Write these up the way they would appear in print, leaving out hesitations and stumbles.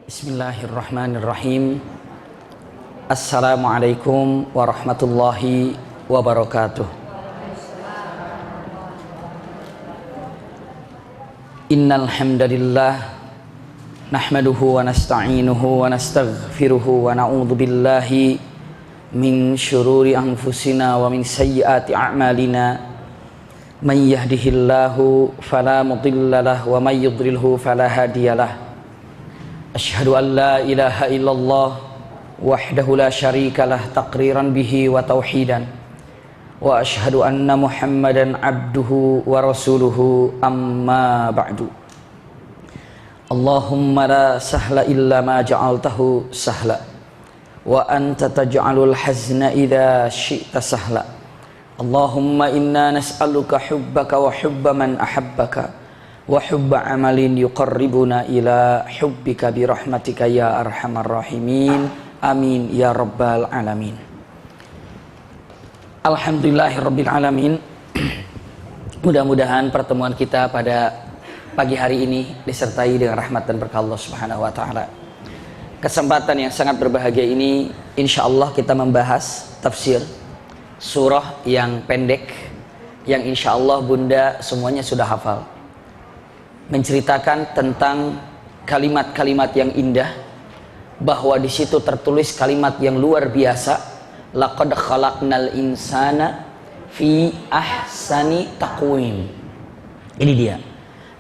Bismillahirrahmanirrahim. Assalamualaikum warahmatullahi wabarakatuh. Innal hamdalillah nahmaduhu wa nasta'inuhu wa nastaghfiruhu wa na'udzu billahi min syururi anfusina wa min sayyiati a'malina. Man yahdihillahu fala mudhillalah wa may yudlilhu fala hadiyalah. Asyhadu an la ilaha illallah wahdahu la syarikalah taqriran bihi wa tauhidan wa asyhadu anna Muhammadan abduhu wa rasuluhu amma ba'du. Allahumma la sahla illa ma ja'altahu sahla wa anta taj'alul hazna idza syi'ta sahla. Allahumma inna nas'aluka hubbaka wa hubba man ahabbaka wa hubba amalin yuqarribuna ila hubbika birahmatika ya arhamar rahimin. Amin ya rabbal alamin. Alhamdulillahirabbil alamin. Mudah-mudahan pertemuan kita pada pagi hari ini disertai dengan rahmat dan berkah Allah Subhanahu wa taala. Kesempatan yang sangat berbahagia ini insyaallah kita membahas tafsir surah yang pendek yang insyaallah Bunda semuanya sudah hafal. Menceritakan tentang kalimat-kalimat yang indah, bahwa di situ tertulis kalimat yang luar biasa, laqad khalaqnal insana fi ahsani taqwim. Ini dia,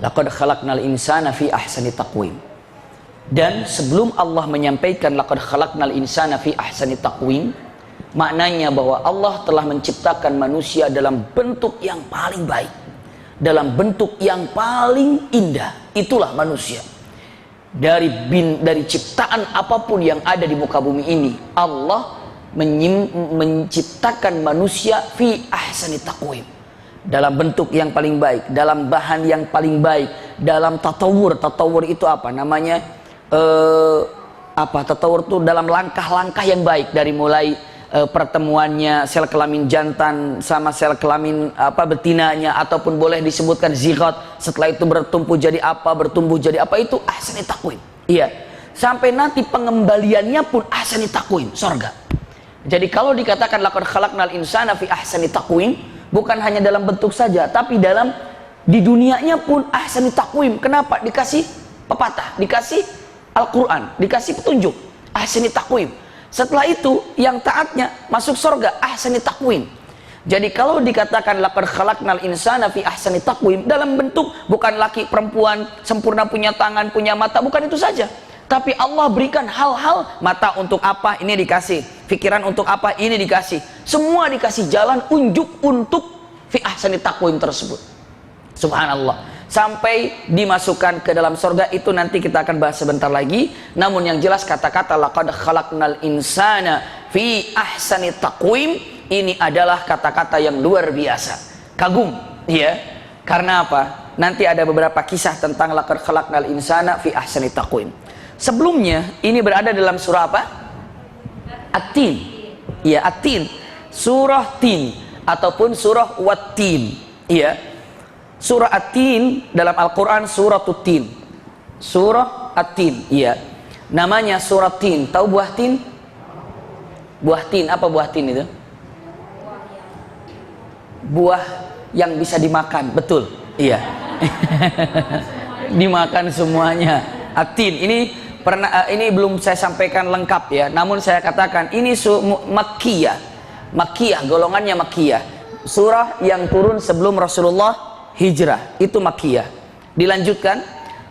laqad khalaqnal insana fi ahsani taqwim. Dan sebelum Allah menyampaikan laqad khalaqnal insana fi ahsani taqwim, maknanya bahwa Allah telah menciptakan manusia dalam bentuk yang paling baik, dalam bentuk yang paling indah. Itulah manusia. Dari ciptaan apapun yang ada di muka bumi ini, Allah menciptakan manusia fi ahsani taqwim, dalam bentuk yang paling baik, dalam bahan yang paling baik, dalam tatawur. Tatawur itu apa namanya? Tatawur itu dalam langkah-langkah yang baik, dari mulai pertemuannya sel kelamin jantan sama sel kelamin betinanya, ataupun boleh disebutkan zigot, setelah itu bertumbuh jadi apa, itu ahsani taqwim. Iya, sampai nanti pengembaliannya pun ahsani taqwim, surga. Jadi kalau dikatakan laqad khalaqnal insana fi ahsani taqwim, bukan hanya dalam bentuk saja, tapi di dunianya pun ahsani taqwim. Kenapa? Dikasih pepatah, dikasih Al-Quran, dikasih petunjuk, ahsani taqwim. Setelah itu yang taatnya masuk surga, ahsani taqwim. Jadi kalau dikatakan laqad khalaqnal insana fi ahsani taqwim, dalam bentuk bukan laki perempuan sempurna, punya tangan, punya mata, bukan itu saja. Tapi Allah berikan hal-hal, mata untuk apa, ini dikasih, pikiran untuk apa, ini dikasih. Semua dikasih jalan unjuk untuk fi ahsani taqwim tersebut. Subhanallah. Sampai dimasukkan ke dalam surga, itu nanti kita akan bahas sebentar lagi. Namun yang jelas kata-kata laqad khalaqnal insana fi ahsani taqwim ini adalah kata-kata yang luar biasa. Kagum, ya. Karena apa? Nanti ada beberapa kisah tentang laqad khalaqnal insana fi ahsani taqwim. Sebelumnya ini berada dalam surah apa? At-Tin. Ya, At-Tin. Surah Tin ataupun surah Wat-Tin. Iya. Surah At-Tin dalam Al-Quran surah Tin. Surah At-Tin, iya. Namanya surah Tin. Tahu buah tin? Buah tin, apa buah tin itu? Buah yang bisa dimakan, betul. Iya. Dimakan semuanya. At-Tin ini belum saya sampaikan lengkap ya. Namun saya katakan ini Makkiyah. Makkiyah, golongannya Makkiyah. Surah yang turun sebelum Rasulullah hijrah, itu Makkiyah. Dilanjutkan,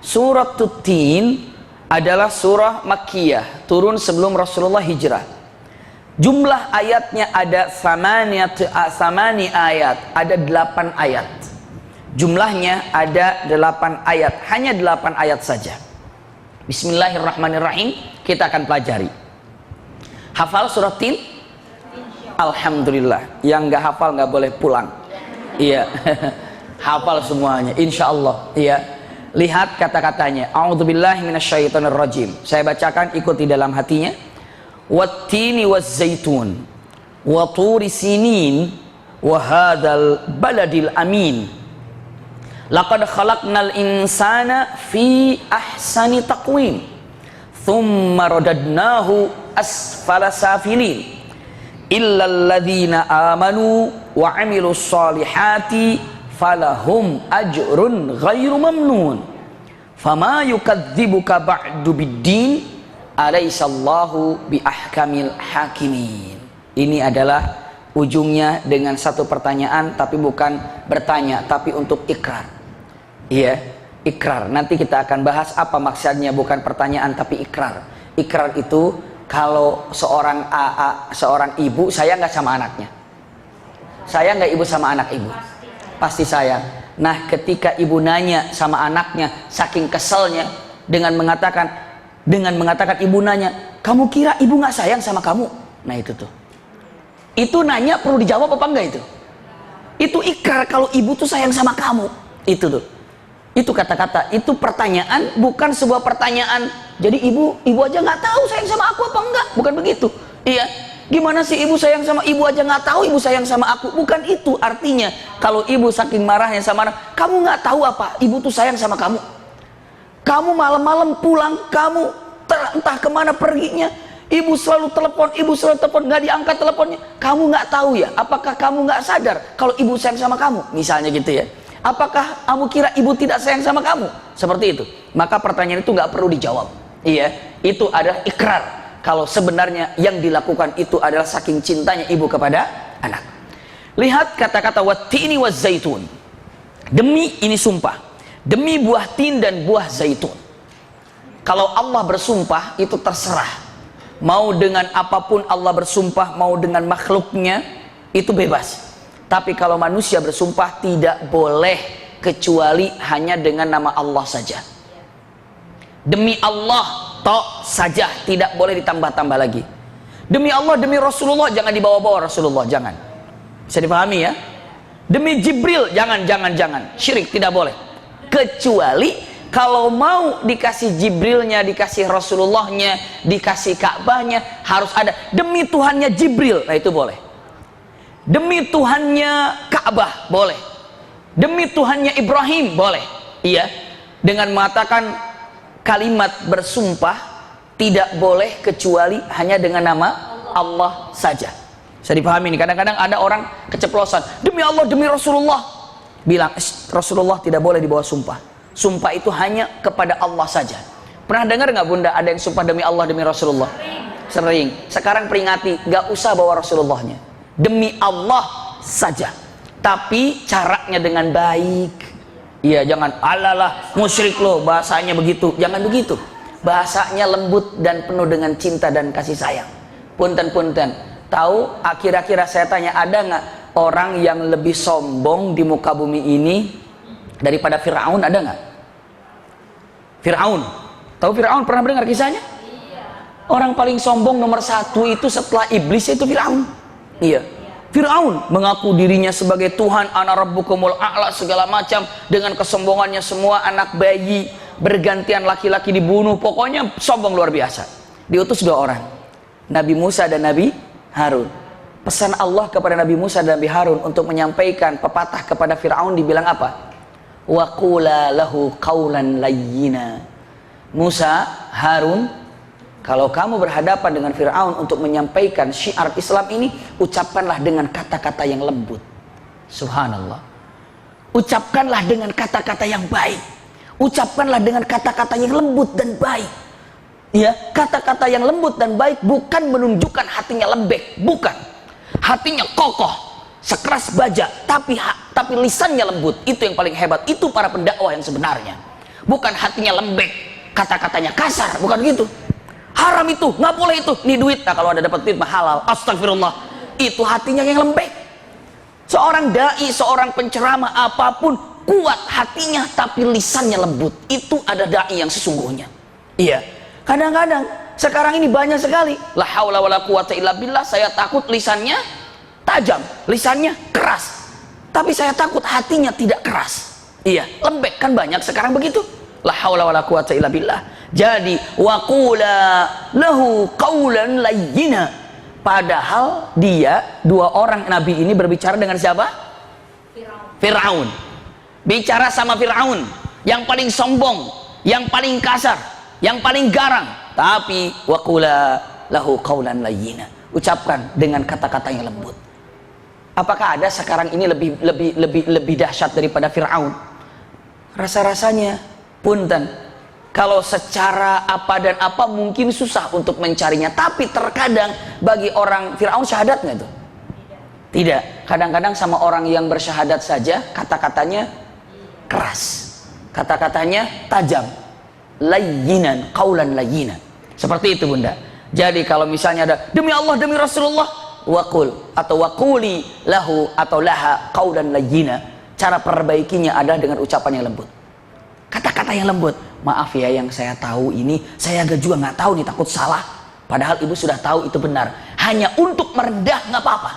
surah Tin adalah surah Makkiyah, turun sebelum Rasulullah hijrah. Jumlah ayatnya ada 8 ayat, ada 8 ayat. Jumlahnya ada 8 ayat, hanya 8 ayat saja. Bismillahirrahmanirrahim, kita akan pelajari. Hafal surah Tin? Alhamdulillah. Yang nggak hafal nggak boleh pulang. Iya. Hafal semuanya insyaallah. Iya. Lihat kata-katanya, a'udzubillahi minasyaitonirrajim. Saya bacakan, ikuti dalam hatinya. Wat-tini waz-zaitun wa turi sinin wa hadzal baladil amin Laqad khalaqnal insana fi ahsani taqwim thumma radadnahu asfala safilin illal ladzina amanu wa 'amilus solihati falahum ajrun ghairu mamnun fama yukadzibuka ba'du biddin alaisallahu bi ahkamil hakimin. Ini adalah ujungnya dengan satu pertanyaan, tapi bukan bertanya, tapi untuk ikrar. Iya, ikrar. Nanti kita akan bahas apa maksudnya, bukan pertanyaan tapi ikrar. Ikrar itu kalau seorang ibu sayang nggak sama anaknya? Sayang nggak ibu sama anak ibu? Pasti sayang. Nah, ketika ibu nanya sama anaknya, saking keselnya dengan mengatakan ibu nanya, kamu kira ibu nggak sayang sama kamu? Nah itu tuh. Itu nanya perlu dijawab apa enggak itu? Itu ikrar kalau ibu tuh sayang sama kamu. Itu tuh. Itu kata-kata, itu pertanyaan, bukan sebuah pertanyaan. Jadi ibu aja nggak tahu sayang sama aku apa enggak? Bukan begitu. Iya. Gimana sih ibu sayang sama ibu aja nggak tahu ibu sayang sama aku? Bukan itu artinya. Kalau ibu saking marahnya sama anak, kamu nggak tahu apa? Ibu tuh sayang sama kamu. Kamu malam-malam pulang, kamu entah kemana perginya. Ibu selalu telepon, nggak diangkat teleponnya. Kamu nggak tahu ya? Apakah kamu nggak sadar kalau ibu sayang sama kamu? Misalnya gitu ya. Apakah kamu kira ibu tidak sayang sama kamu? Seperti itu. Maka pertanyaan itu nggak perlu dijawab. Iya, itu adalah ikrar. Kalau sebenarnya yang dilakukan itu adalah saking cintanya ibu kepada anak. Lihat kata-kata wattini wazzaitun. Demi, ini sumpah. Demi buah tin dan buah zaitun. Kalau Allah bersumpah itu terserah. Mau dengan apapun Allah bersumpah, mau dengan makhluknya, itu bebas. Tapi kalau manusia bersumpah tidak boleh kecuali hanya dengan nama Allah saja. Demi Allah tok saja, tidak boleh ditambah-tambah lagi. Demi Allah, demi Rasulullah, jangan dibawa-bawa Rasulullah, jangan. Bisa dipahami ya? Demi Jibril, jangan. Syirik tidak boleh. Kecuali kalau mau dikasih Jibrilnya, dikasih Rasulullahnya, dikasih Ka'bahnya, harus ada demi Tuhannya Jibril. Nah itu boleh. Demi Tuhannya Ka'bah, boleh. Demi Tuhannya Ibrahim, boleh. Iya. Dengan mengatakan kalimat bersumpah, tidak boleh kecuali hanya dengan nama Allah saja. Bisa dipahami nih, kadang-kadang ada orang keceplosan. Demi Allah, demi Rasulullah. Bilang, Rasulullah tidak boleh dibawa sumpah. Sumpah itu hanya kepada Allah saja. Pernah dengar nggak bunda ada yang sumpah demi Allah demi Rasulullah? Sering. Sekarang peringati, nggak usah bawa Rasulullahnya. Demi Allah saja. Tapi caranya dengan baik. Iya, jangan alalah musyrik loh bahasanya begitu. Jangan begitu. Bahasanya lembut dan penuh dengan cinta dan kasih sayang. Punten. Tahu akhir-akhir saya tanya, ada nggak orang yang lebih sombong di muka bumi ini daripada Fir'aun? Ada nggak? Fir'aun, tahu Fir'aun, pernah dengar kisahnya? Orang paling sombong nomor satu itu setelah iblis itu Fir'aun. Iya, Fir'aun mengaku dirinya sebagai Tuhan, ana rabbukumul a'la, segala macam, dengan kesombongannya semua anak bayi bergantian laki-laki dibunuh, pokoknya sombong luar biasa. Diutus dua orang, Nabi Musa dan Nabi Harun. Pesan Allah kepada Nabi Musa dan Nabi Harun untuk menyampaikan pepatah kepada Fir'aun dibilang apa? Wa qula lahu qawlan layyina. Musa, Harun, kalau kamu berhadapan dengan Fir'aun untuk menyampaikan syiar Islam ini, ucapkanlah dengan kata-kata yang lembut. Subhanallah. Ucapkanlah dengan kata-kata yang baik. Ucapkanlah dengan kata-kata yang lembut dan baik. Ya, kata-kata yang lembut dan baik bukan menunjukkan hatinya lembek, bukan. Hatinya kokoh, sekeras baja, tapi lisannya lembut. Itu yang paling hebat. Itu para pendakwah yang sebenarnya. Bukan hatinya lembek, kata-katanya kasar, bukan gitu. Haram itu, nggak boleh itu. Ini duit, nah kalau ada dapat duit mah halal. Astagfirullah. Itu hatinya yang lembek. Seorang dai, seorang penceramah apapun, kuat hatinya tapi lisannya lembut. Itu ada dai yang sesungguhnya. Iya. Kadang-kadang sekarang ini banyak sekali. La haula wala quwata illa billah. Saya takut lisannya tajam, lisannya keras, tapi saya takut hatinya tidak keras. Iya, lembek kan banyak sekarang begitu. La haula wala quwata illa billah. Jadi waqula lahu qawlan layyina. Padahal dia, dua orang nabi ini berbicara dengan siapa? Fir'aun. Bicara sama Fir'aun yang paling sombong, yang paling kasar, yang paling garang, Tapi waqula lahu qaulan layyina. Ucapkan dengan kata-kata yang lembut. Apakah ada sekarang ini lebih dahsyat daripada Firaun? Rasa-rasanya punten. Kalau secara apa dan apa mungkin susah untuk mencarinya, tapi terkadang bagi orang Firaun syahadat nggak tuh? Tidak. Kadang-kadang sama orang yang bersyahadat saja kata-katanya keras, kata-katanya tajam, layyinan, qaulan layyinan. Seperti itu bunda. Jadi kalau misalnya ada demi Allah demi Rasulullah, waqul atau waquli lahu atau laha qaulan layyina, cara perbaikinya adalah dengan ucapan yang lembut, kata-kata yang lembut. Maaf ya, yang saya tahu ini saya agak juga nggak tahu nih, takut salah, padahal ibu sudah tahu itu benar. Hanya untuk merendah nggak apa-apa.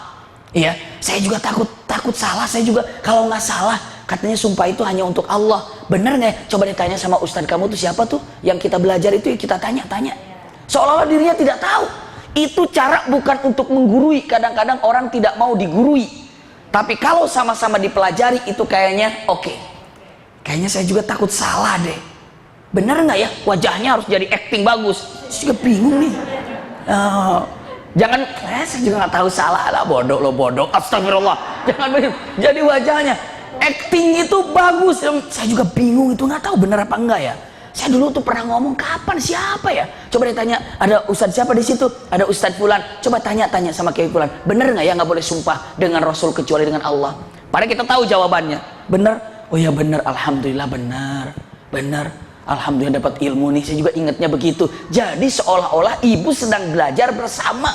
Iya, saya juga takut salah. Saya juga kalau nggak salah, katanya sumpah itu hanya untuk Allah. Bener nggak ya? Coba ditanya sama ustadz kamu tuh siapa tuh yang kita belajar itu, kita tanya-tanya. Seolah-olah dirinya tidak tahu. Itu cara bukan untuk menggurui. Kadang-kadang orang tidak mau digurui. Tapi kalau sama-sama dipelajari itu kayaknya oke. Kayaknya saya juga takut salah deh. Bener nggak ya? Wajahnya harus jadi acting bagus. Saya juga bingung nih. Jangan, saya juga nggak tahu salah lah, bodoh lo bodoh. Astagfirullah. Jangan begitu. Jadi wajahnya acting itu bagus. Saya juga bingung itu, nggak tahu bener apa enggak ya. Saya dulu tuh pernah ngomong kapan siapa ya? Coba ditanya, ada ustadz siapa di situ? Ada ustadz fulan. Coba tanya-tanya sama kiai fulan. Bener nggak ya nggak boleh sumpah dengan Rasul kecuali dengan Allah? Padahal kita tahu jawabannya. Bener? Oh ya bener. Alhamdulillah bener. Bener. Alhamdulillah dapat ilmu nih. Saya juga ingatnya begitu. Jadi seolah-olah ibu sedang belajar bersama.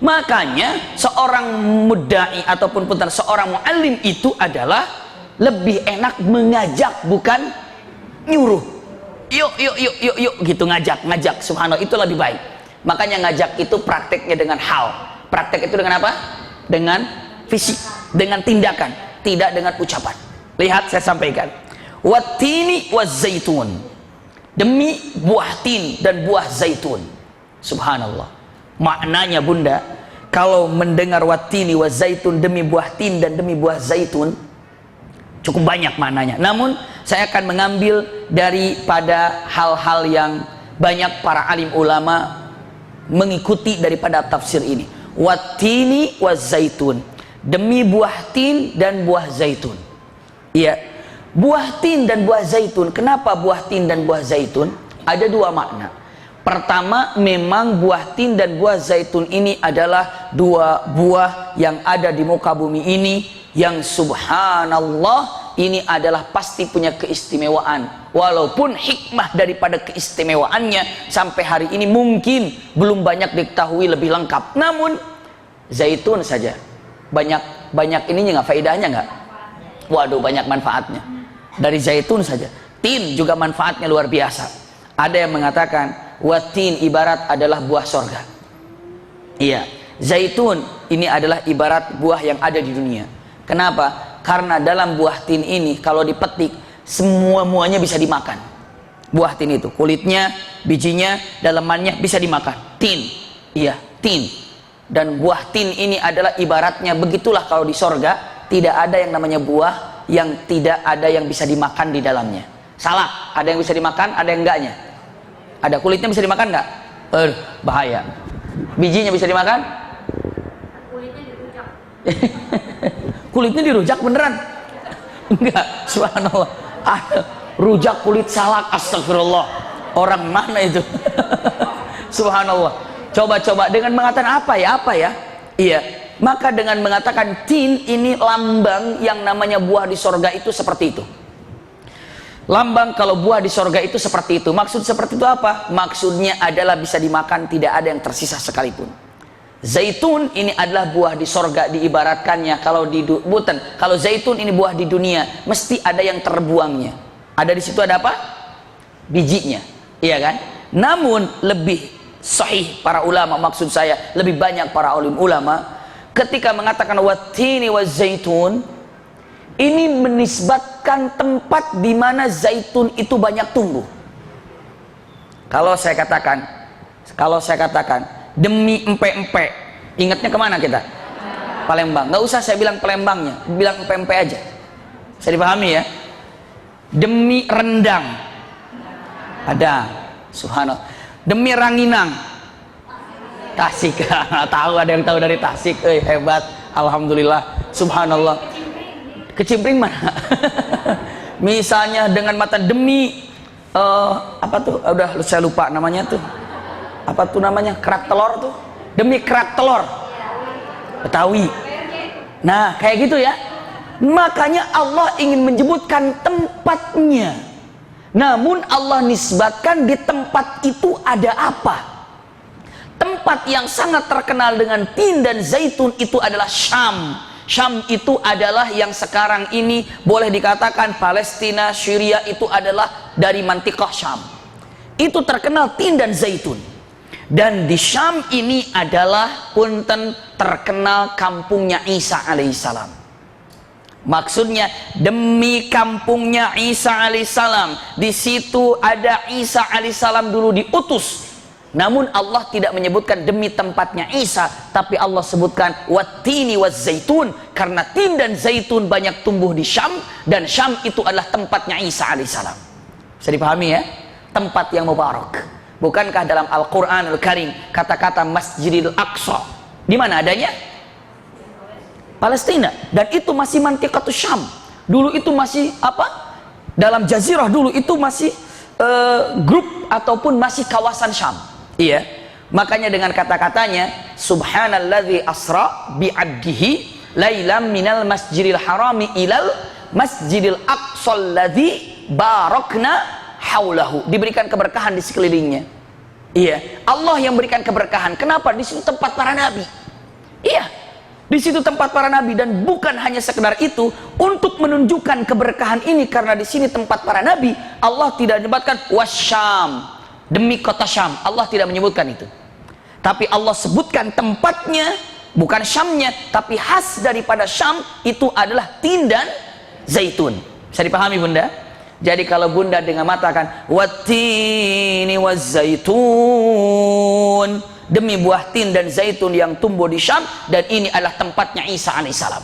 Makanya seorang mudda'i ataupun punten seorang muallim itu adalah lebih enak mengajak bukan nyuruh. Yuk gitu, ngajak subhanallah, itu lebih baik. Makanya ngajak itu prakteknya dengan hal. Praktek itu dengan apa? Dengan fisik, dengan tindakan, tidak dengan ucapan. Lihat saya sampaikan. Wattini wazzaitun. Demi buah tin dan buah zaitun. Subhanallah. Maknanya bunda, kalau mendengar wattini wazzaitun, demi buah tin dan demi buah zaitun, cukup banyak maknanya. Namun saya akan mengambil daripada hal-hal yang banyak para alim ulama mengikuti daripada tafsir ini. Wattini wazzaitun, demi buah tin dan buah zaitun. Iya, buah tin dan buah zaitun. Kenapa buah tin dan buah zaitun? Ada dua makna. Pertama, memang buah tin dan buah zaitun ini adalah dua buah yang ada di muka bumi ini, yang subhanallah ini adalah pasti punya keistimewaan. Walaupun hikmah daripada keistimewaannya sampai hari ini mungkin belum banyak diketahui lebih lengkap. Namun zaitun saja banyak ininya nggak, faedahnya nggak? Waduh, banyak manfaatnya. Dari zaitun saja. Tin juga manfaatnya luar biasa. Ada yang mengatakan watin ibarat adalah buah sorga. Iya, zaitun ini adalah ibarat buah yang ada di dunia. Kenapa? Karena dalam buah tin ini kalau dipetik semua-muanya bisa dimakan. Buah tin itu, kulitnya, bijinya, dalamannya bisa dimakan. Tin, iya, tin. Dan buah tin ini adalah ibaratnya begitulah kalau di sorga tidak ada yang namanya buah yang tidak ada yang bisa dimakan di dalamnya. Salah, ada yang bisa dimakan, ada yang enggaknya. Ada kulitnya bisa dimakan nggak? Bahaya. Bijinya bisa dimakan? Kulitnya dirujak. Kulitnya dirujak beneran? Enggak, subhanallah. Rujak kulit salak, astagfirullah. Orang mana itu? Subhanallah. Coba-coba dengan mengatakan apa ya? Iya. Maka dengan mengatakan tin ini lambang yang namanya buah di sorga itu seperti itu. Lambang kalau buah di sorga itu seperti itu. Maksud seperti itu apa? Maksudnya adalah bisa dimakan, tidak ada yang tersisa sekalipun. Zaitun ini adalah buah di sorga, diibaratkannya kalau kalau zaitun ini buah di dunia, mesti ada yang terbuangnya. Ada di situ ada apa? Bijinya, iya kan? Namun lebih sahih para ulama, maksud saya lebih banyak para alim ulama ketika mengatakan wattini wazaitun, ini menisbatkan tempat di mana zaitun itu banyak tumbuh. Kalau saya katakan demi empe-empe, ingatnya kemana kita? Palembang. Nggak usah saya bilang Palembangnya, bilang empe-empe aja. Saya dipahami ya. Demi rendang, ada. Subhanallah. Demi Ranginang. Tasik. Tahu, ada yang tahu dari Tasik. Hebat. Alhamdulillah. Subhanallah. Kecimpring mana? Misalnya dengan mata demi apa tuh? Udah saya lupa namanya tuh. Apa tuh namanya? Kerak telur tuh. Demi kerak telur. Betawi. Nah, kayak gitu ya. Makanya Allah ingin menyebutkan tempatnya. Namun Allah nisbatkan di tempat itu ada apa? Tempat yang sangat terkenal dengan tin dan zaitun itu adalah Syam. Syam itu adalah yang sekarang ini boleh dikatakan Palestina, Syria itu adalah dari mantiqah Syam. Itu terkenal tin dan zaitun. Dan di Syam ini adalah punten terkenal kampungnya Isa alaihissalam. Maksudnya demi kampungnya Isa alaihissalam, di situ ada Isa alaihissalam dulu diutus. Namun Allah tidak menyebutkan demi tempatnya Isa, tapi Allah sebutkan wattini wazzaitun, karena tin dan zaitun banyak tumbuh di Syam, dan Syam itu adalah tempatnya Isa alaihissalam. Bisa dipahami ya? Tempat yang mubarak. Bukankah dalam Al-Quranul Karim kata-kata Masjidil Aqsa di mana adanya? Palestina. Dan itu masih mantiqatus Syam. Dulu itu masih apa? Dalam jazirah dulu itu masih grup ataupun masih kawasan Syam. Iya. Makanya dengan kata-katanya Subhanalladzi asra bi'abdihi lailam minal masjidil harami ilal masjidil aqsa alladzi barakna haulahu. Diberikan keberkahan di sekelilingnya. Iya. Allah yang berikan keberkahan. Kenapa? Di situ tempat para nabi. Iya. Di situ tempat para nabi, dan bukan hanya sekedar itu, untuk menunjukkan keberkahan ini karena di sini tempat para nabi, Allah tidak menyebutkan wasyam, demi kota Syam. Allah tidak menyebutkan itu. Tapi Allah sebutkan tempatnya, bukan Syamnya, tapi khas daripada Syam itu adalah tin dan zaitun. Bisa dipahami Bunda? Jadi kalau Bunda dengan matakan wattini wazzaitun, demi buah tin dan zaitun yang tumbuh di Syam, dan ini adalah tempatnya Isa alaihissalam.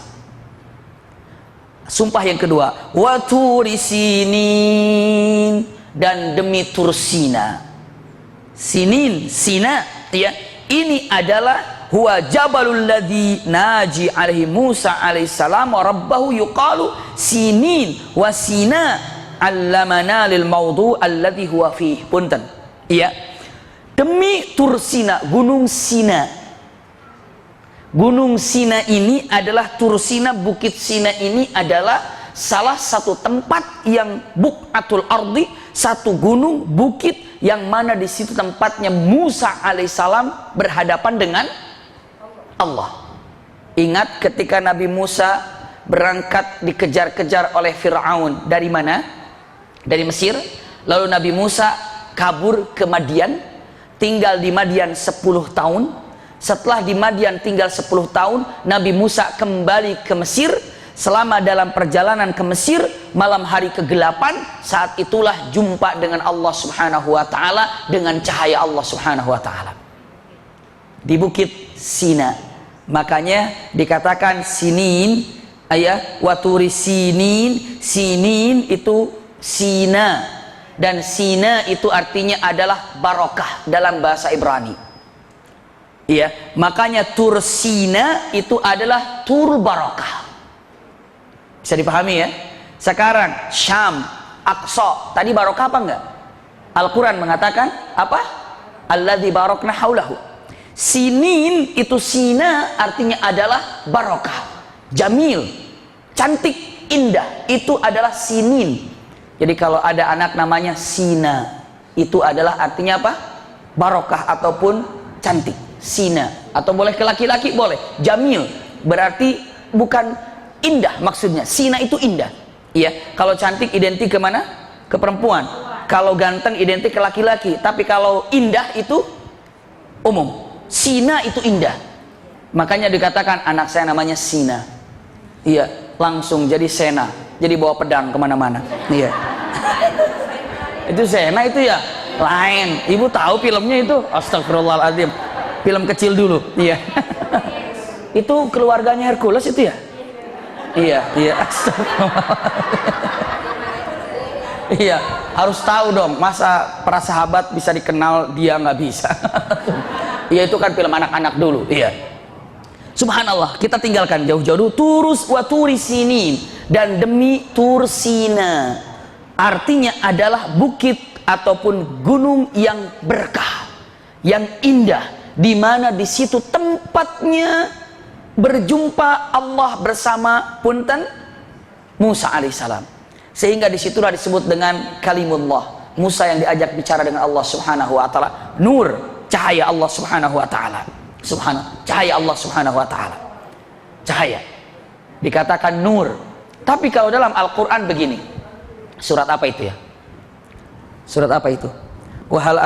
Sumpah yang kedua, wa turi sinin, dan demi Tursina. Sinin, Sina, ya. Ini adalah huwa jabalul ladzi naji alaihi Musa alaihissalam wa rabbahu yuqalu sinin wa Sina allamana lil mawdu alladzi huwa fih. Punten. Iya. Demi Tursina, Gunung Sina. Gunung Sina ini adalah Tursina, Bukit Sina ini adalah salah satu tempat yang buqatul ardi, satu gunung, bukit yang mana di situ tempatnya Musa alaihissalam berhadapan dengan Allah. Ingat ketika Nabi Musa berangkat dikejar-kejar oleh Fir'aun dari mana? Dari Mesir. Lalu Nabi Musa kabur ke Madian, tinggal di Madian 10 tahun. Setelah di Madian tinggal 10 tahun, Nabi Musa kembali ke Mesir. Selama dalam perjalanan ke Mesir, malam hari ke-8, saat itulah jumpa dengan Allah subhanahu wa ta'ala, dengan cahaya Allah subhanahu wa ta'ala di Bukit Sina. Makanya dikatakan sinin, ayat waturi sinin. Sinin itu Sina, dan Sina itu artinya adalah barokah dalam bahasa Ibrani. Iya, makanya Tur Sina itu adalah Tur barokah. Bisa dipahami ya? Sekarang Syam, Aqsa, tadi barokah apa enggak? Al-Quran mengatakan apa? Alladzi barakna haulahu. Sinin itu Sina artinya adalah barokah, jamil, cantik, indah. Itu adalah sinin. Jadi kalau ada anak namanya Sina, itu adalah artinya apa? Barokah ataupun cantik. Sina, atau boleh ke laki-laki boleh. Jamil berarti bukan indah, maksudnya Sina itu indah. Iya, kalau cantik identik ke mana? Ke perempuan. Kalau ganteng identik ke laki-laki. Tapi kalau indah itu umum. Sina itu indah. Makanya dikatakan anak saya namanya Sina. Iya, langsung jadi Sena, jadi bawa pedang kemana-mana. Iya. Itu Sena itu ya lain. Ibu tahu filmnya itu? Astagfirullahaladzim. Film kecil dulu. Iya. Itu keluarganya Hercules itu ya? Iya, iya. Iya. harus tahu dong, masa para sahabat bisa dikenal dia nggak bisa. Iya, itu kan film anak-anak dulu. Iya, subhanallah, kita tinggalkan jauh-jauh. Turus wa turisinin, dan demi Tursina, artinya adalah bukit ataupun gunung yang berkah, yang indah, di mana di situ tempatnya berjumpa Allah bersama punten Musa alaihissalam, sehingga disitulah disebut dengan kalimullah. Musa yang diajak bicara dengan Allah subhanahu wa ta'ala, nur, cahaya Allah subhanahu wa ta'ala, cahaya Allah subhanahu wa ta'ala, cahaya dikatakan nur. Tapi kalau dalam Al-Quran begini, surat apa itu ya, surat apa itu, wahal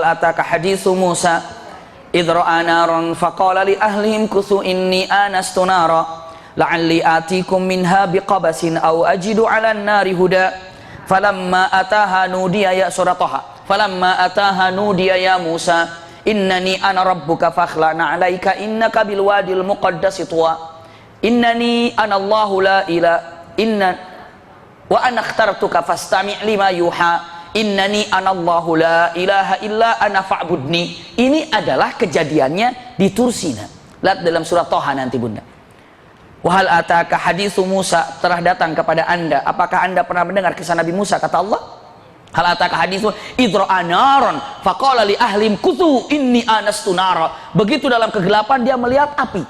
ataka hadithu Musa idh ra'a naran faqala li ahlihim kuthu inni anastu nara la'alli atikum minha biqabasin aw ajidu 'alan nari huda falamma ataha nudiya ya surataha falamma ataha nudiya ya Musa innani ana rabbuka fakhla'na 'alaika innaka bil wadil muqaddasi tuwa innani ana Allahu la ilaha inna wa ana akhtartuka fastami' lima yuha innani anallahu la ilaha illa ana fa'budni. Ini adalah kejadiannya di Tursina. Lihat dalam surah Toha nanti bunda. Wahal ataka hadithu Musa, telah datang kepada anda, apakah anda pernah mendengar kisah Nabi Musa? Kata Allah, hal ataka hadithu idro'a naron faqala li ahlim kuthu inni anastu nara. Begitu dalam kegelapan dia melihat api,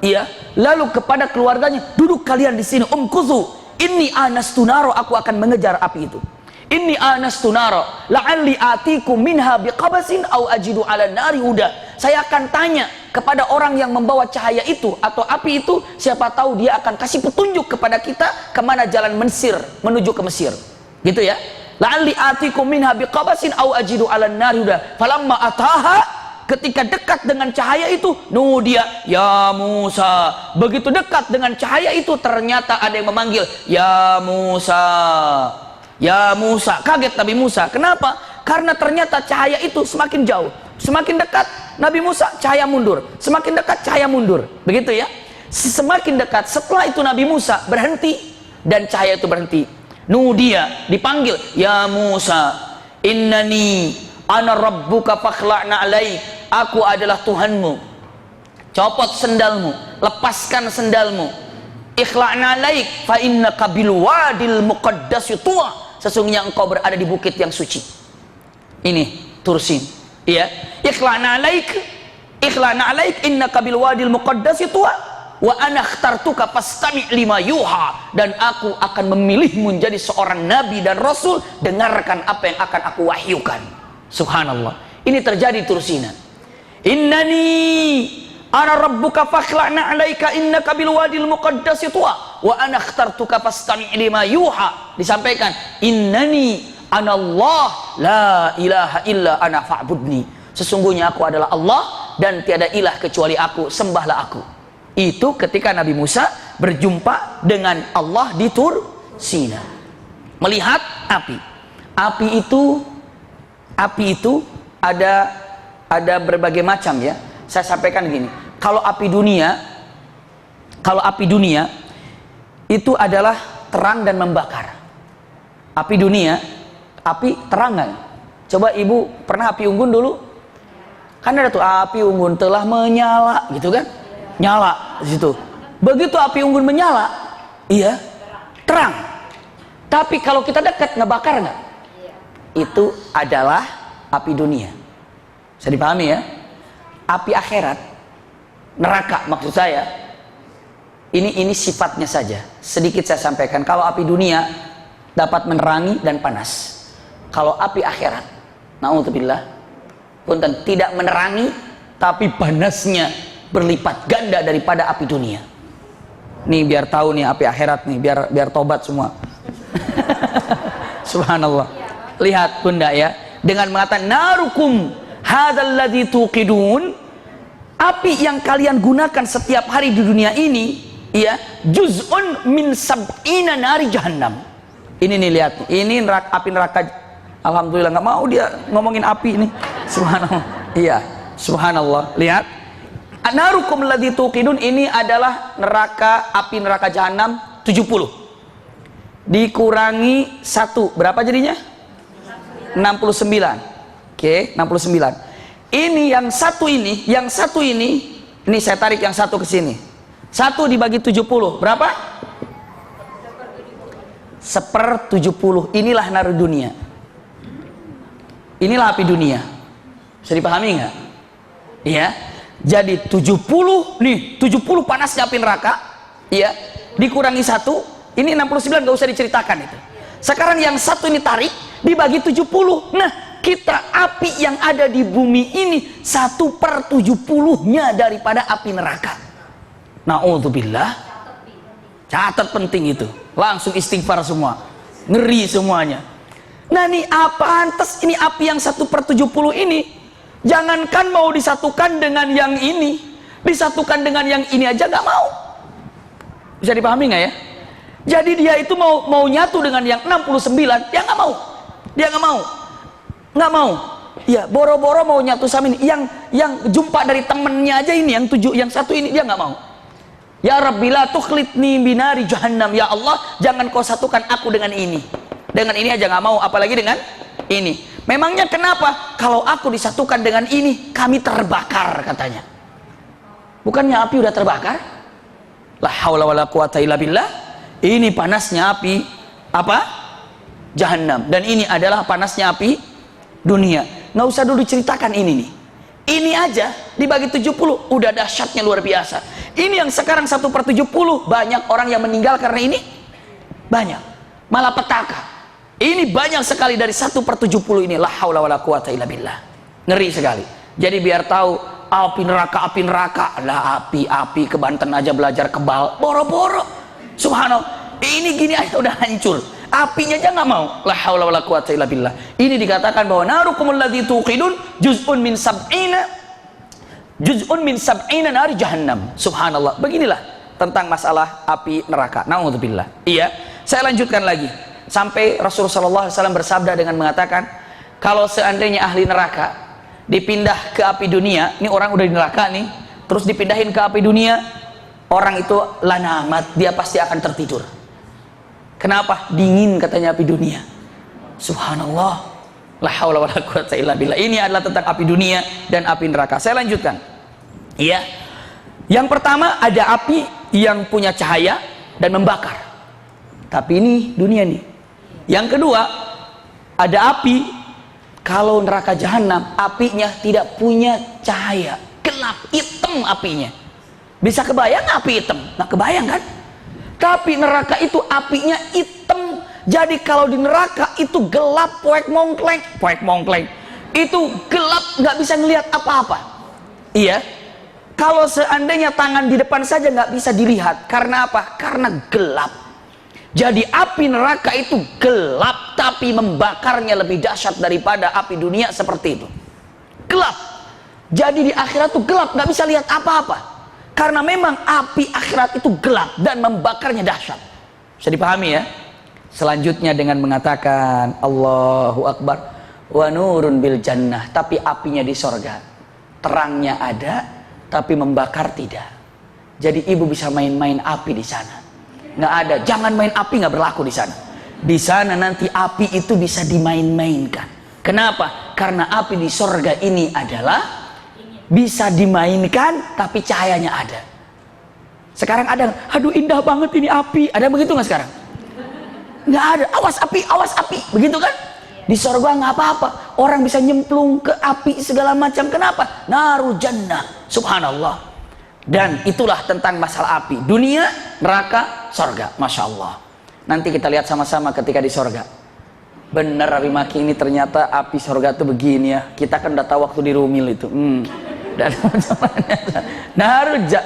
iya. Lalu kepada keluarganya, duduk kalian di sini, kuthu inni anastu naro, aku akan mengejar api itu. Inni anastu naro la'alli atikum minha biqabasin aw ajidu 'ala nari huda. Saya akan tanya kepada orang yang membawa cahaya itu atau api itu, siapa tahu dia akan kasih petunjuk kepada kita kemana jalan Mesir, menuju ke Mesir, gitu ya. La'alli atikum minha biqabasin aw ajidu 'ala nari huda falamma ataha, ketika dekat dengan cahaya itu, nudia ya Musa. Begitu dekat dengan cahaya itu, ternyata ada yang memanggil ya Musa, ya Musa. Kaget Nabi Musa. Kenapa? Karena ternyata cahaya itu semakin jauh, semakin dekat Nabi Musa, cahaya mundur, semakin dekat cahaya mundur, begitu ya. Semakin dekat, setelah itu Nabi Musa berhenti dan cahaya itu berhenti. Nudia, dipanggil ya Musa innani ana rabbuka fakhla'na alaik, aku adalah Tuhanmu, copot sendalmu, lepaskan sendalmu. Ikhla'na alaik fa innaka bil wadil muqaddasi tuwa, sesungguhnya engkau berada di bukit yang suci. Ini Tursin, iya. Ikhla'na alaik innaka bil wadil muqaddasi tuwa wa ana akhtartuka fastami' lima yuha, dan aku akan memilihmu menjadi seorang nabi dan rasul, dengarkan apa yang akan aku wahyukan. Subhanallah, ini terjadi Tursina. Innani ana rabbuka fakhla'na 'alaika innaka bil wadil muqaddasi tuwa wa ana akhtartuka fastami' lima yuha. Disampaikan innani ana Allah la ilaha illa ana fa'budni, sesungguhnya aku adalah Allah dan tiada ilah kecuali aku, sembahlah aku. Itu ketika Nabi Musa berjumpa dengan Allah di Tursina, melihat api. Api itu ada berbagai macam ya. Saya sampaikan gini, kalau api dunia itu adalah terang dan membakar. Api dunia, api terangan. Coba ibu pernah api unggun dulu? Kan ada tuh api unggun telah menyala, gitu kan? Nyala di situ. Begitu api unggun menyala, iya, terang. Tapi kalau kita dekat, ngebakar nggak? Itu adalah api dunia. Bisa dipahami ya? Api akhirat, neraka maksud saya, ini sifatnya saja. Sedikit saya sampaikan. Kalau api dunia dapat menerangi dan panas. Kalau api akhirat, naudzubillah, punten, tidak menerangi tapi panasnya berlipat ganda daripada api dunia. Nih biar tahu nih api akhirat nih, biar tobat semua. Subhanallah. Lihat bunda ya, dengan mengatakan narukum hadzal ladzi tuqidun, api yang kalian gunakan setiap hari di dunia ini, ya, juz'un min sab'ina nari jahannam. Ini nih lihat, ini api neraka. Alhamdulillah nggak mau dia ngomongin api ini. Subhanallah. Iya, subhanallah. Lihat, narukum ladzi tuqidun, ini adalah neraka, api neraka jahanam 70. dikurangi 1, berapa jadinya? 69. Oke, 69. Ini yang satu ini saya tarik yang satu ke sini. 1 dibagi 70, berapa? 1/70. Inilah nar dunia. Inilah api dunia. Bisa dipahami nggak? Iya. Jadi 70 nih, 70 panasnya api neraka, iya. Dikurangi 1, ini 69, nggak usah diceritakan itu. Sekarang yang satu ini tarik dibagi 70. Nah, kita api yang ada di bumi ini 1/70-nya daripada api neraka. Na'udzubillah. Catat penting itu. Langsung istighfar semua. Ngeri semuanya. Nah, nih pantas ini api yang 1/70 ini. Jangankan mau disatukan dengan yang ini, disatukan dengan yang ini aja nggak mau. Bisa dipahami nggak ya? Jadi dia itu mau nyatu dengan yang 69, dia nggak mau. Dia nggak mau. Ya, boro-boro mau nyatu sama ini. Yang jumpa dari temennya aja ini, yang satu ini dia nggak mau. Ya Rabbi la tukhlitni binari jahannam. Ya Allah, jangan kau satukan aku dengan ini. Dengan ini aja nggak mau, apalagi dengan ini. Memangnya kenapa? Kalau aku disatukan dengan ini, kami terbakar katanya. Bukannya api udah terbakar? La haula wala quwata illa billah. Ini panasnya api apa? Jahannam. Dan ini adalah panasnya api dunia. Nggak usah dulu ceritakan ini nih. Ini aja dibagi 70 udah dahsyatnya luar biasa. Ini yang sekarang 1/70, banyak orang yang meninggal karena ini. Banyak. Malapetaka. Ini banyak sekali dari 1/70 ini. La haula wala quwata illa billah. Ngeri sekali. Jadi biar tahu api neraka lah, api ke Banten aja belajar kebal, boro-boro. Subhanallah. Ini gini aja udah hancur. Apinya aja nggak mau. La haula wala quwata illa billah. Ini dikatakan bahwa narukumul ladzi tuqidun juz'un min sab'ina nari jahannam. Subhanallah. Beginilah tentang masalah api neraka. Na'udzubillah. Iya. Saya lanjutkan lagi. Sampai Rasulullah SAW bersabda dengan mengatakan, kalau seandainya ahli neraka dipindah ke api dunia, ini orang udah di neraka nih, terus dipindahin ke api dunia, orang itu lanamat, dia pasti akan tertidur. Kenapa? Dingin katanya api dunia. Subhanallah. La haula wala quwata illa billah. Ini adalah tentang api dunia dan api neraka. Saya lanjutkan. Iya. Yang pertama ada api yang punya cahaya dan membakar. Tapi ini dunia nih. Yang kedua, ada api, kalau neraka jahanam, apinya tidak punya cahaya, gelap, hitam apinya. Bisa kebayang api hitam? Nggak kebayang kan? Tapi neraka itu apinya hitam. Jadi kalau di neraka itu gelap, poek mongkleng. Itu gelap, nggak bisa ngelihat apa-apa. Iya. Kalau seandainya tangan di depan saja nggak bisa dilihat. Karena apa? Karena gelap. Jadi api neraka itu gelap, tapi membakarnya lebih dahsyat daripada api dunia seperti itu. Gelap. Jadi di akhirat itu gelap, nggak bisa lihat apa-apa. Karena memang api akhirat itu gelap dan membakarnya dahsyat. Bisa dipahami ya? Selanjutnya dengan mengatakan Allahu Akbar wa nurun bil jannah, tapi apinya di sorga. Terangnya ada, tapi membakar tidak. Jadi ibu bisa main-main api di sana. Nggak ada, jangan main api, nggak berlaku di sana. Di sana nanti api itu bisa dimain-mainkan. Kenapa? Karena api di sorga ini adalah bisa dimainkan, tapi cahayanya ada. Sekarang ada, aduh indah banget ini api. Ada begitu nggak sekarang? Nggak ada. Awas api, begitu kan? Di sorga nggak apa-apa. Orang bisa nyemplung ke api segala macam. Kenapa? Naru jannah. Subhanallah. Dan itulah tentang masalah api. Dunia, neraka, sorga. Masya Allah. Nanti kita lihat sama-sama ketika di sorga. Benar Ari Maki, ini ternyata api sorga itu begini ya. Kita kan udah tahu waktu di Rumil itu. Dan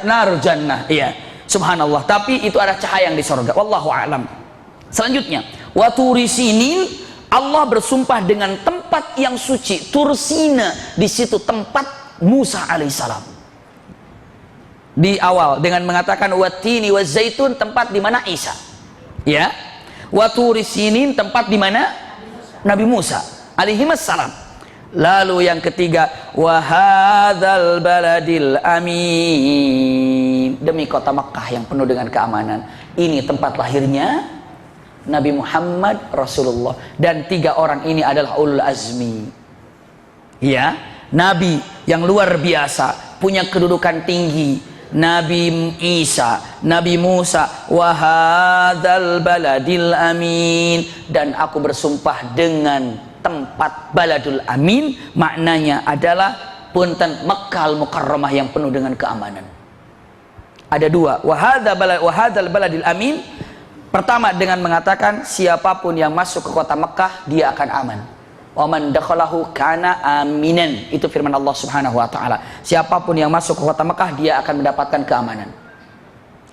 naru jannah. Iya. Subhanallah. Tapi itu ada cahaya yang di sorga. Wallahu a'lam. Selanjutnya. Wa turisinin. Allah bersumpah dengan tempat yang suci. Tursina. Di situ tempat Musa alaihissalam. Di awal dengan mengatakan watini wa zaitun, tempat di mana Isa, ya. Waturi sinin, tempat di mana Nabi Musa alaihi wassalam. Lalu yang ketiga, wa hadzal baladil amin, demi kota Makkah yang penuh dengan keamanan. Ini tempat lahirnya Nabi Muhammad Rasulullah. Dan 3 orang ini adalah ulul azmi. Ya, Nabi yang luar biasa, punya kedudukan tinggi. Nabi Isa, Nabi Musa, wa hadzal baladil amin, dan aku bersumpah dengan tempat baladul amin, maknanya adalah punten Mekkah Mukarramah yang penuh dengan keamanan. Ada 2, wa hadzal baladil amin. Pertama dengan mengatakan siapapun yang masuk ke kota Mekah dia akan aman. Wa man dakhalahu kana aminan. Itu firman Allah Subhanahu wa taala. Siapapun yang masuk ke kota Mekah dia akan mendapatkan keamanan.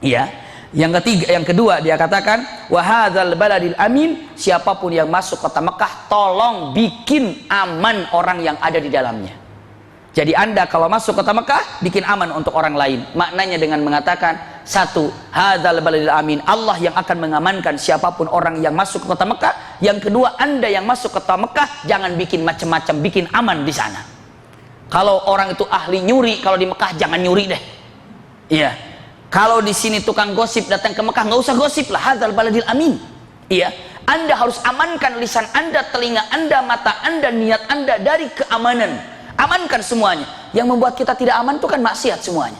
Ya. Yang kedua dia katakan wa hadzal baladil amin, siapapun yang masuk kota Mekah tolong bikin aman orang yang ada di dalamnya. Jadi Anda kalau masuk kota Mekah bikin aman untuk orang lain. Maknanya dengan mengatakan 1, hadzal baladil amin, Allah yang akan mengamankan siapapun orang yang masuk ke kota Mekah. Yang kedua, Anda yang masuk ke kota Mekah jangan bikin macam-macam, bikin aman di sana. Kalau orang itu ahli nyuri, kalau di Mekah jangan nyuri deh. Iya. Kalau di sini tukang gosip datang ke Mekah nggak usah gosip lah, hadzal baladil amin. Iya. Anda harus amankan lisan Anda, telinga Anda, mata Anda, niat Anda dari keamanan. Amankan semuanya. Yang membuat kita tidak aman itu kan maksiat semuanya.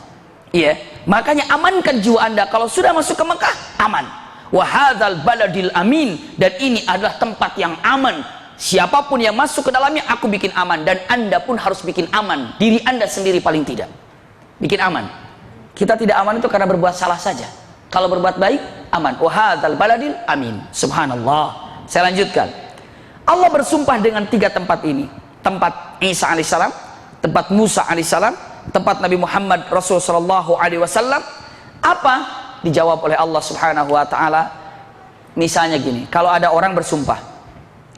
Iya. Makanya amankan jiwa Anda. Kalau sudah masuk ke Mekah, aman. Wa hadzal baladil amin, dan ini adalah tempat yang aman. Siapapun yang masuk ke dalamnya aku bikin aman, dan Anda pun harus bikin aman. Diri Anda sendiri paling tidak. Bikin aman. Kita tidak aman itu karena berbuat salah saja. Kalau berbuat baik, aman. Wa hadzal baladil amin. Subhanallah. Saya lanjutkan. Allah bersumpah dengan 3 tempat ini. Tempat Isa alaihissalam, tempat Musa alaihissalam, tempat Nabi Muhammad Rasul sallallahu alaihi wasallam. Apa? Dijawab oleh Allah Subhanahu wa taala. Misalnya gini, kalau ada orang bersumpah,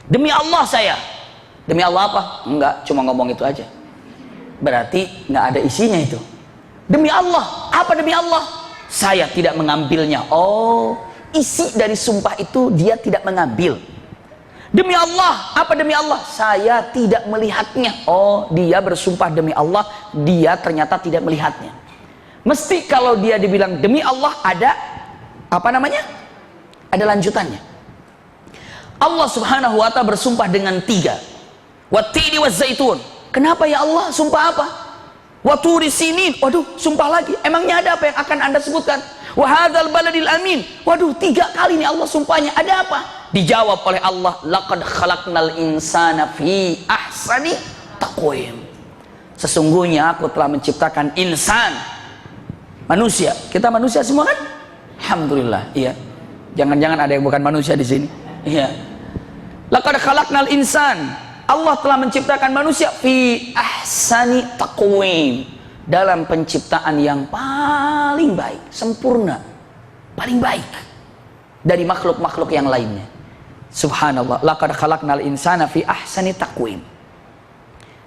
demi Allah saya. Demi Allah apa? Enggak, cuma ngomong itu aja. Berarti nggak ada isinya itu. Demi Allah, apa demi Allah? Saya tidak mengambilnya. Oh, isi dari sumpah itu dia tidak mengambil. Demi Allah, apa demi Allah? Saya tidak melihatnya. Oh, dia bersumpah demi Allah, dia ternyata tidak melihatnya. Mesti kalau dia dibilang demi Allah ada apa namanya? Ada lanjutannya. Allah Subhanahu wa taala bersumpah dengan 3. Wat-tini waz-zaitun. Kenapa ya Allah? Sumpah apa? Wa turi sinin. Waduh, sumpah lagi. Emangnya ada apa yang akan Anda sebutkan? Wa hadzal baladil amin. Waduh, 3 kali nih Allah sumpahnya. Ada apa? Dijawab oleh Allah, laqad khalaqnal insana fi ahsani taqwim. Sesungguhnya aku telah menciptakan insan, manusia. Kita manusia semua kan? Alhamdulillah. Iya. Jangan-jangan ada yang bukan manusia di sini. Iya. Laqad khalaqnal insan. Allah telah menciptakan manusia fi ahsani taqwim, dalam penciptaan yang paling baik, sempurna, paling baik dari makhluk-makhluk yang lainnya. Subhanallah, laqad khalaqnal insana fi ahsani taqwim.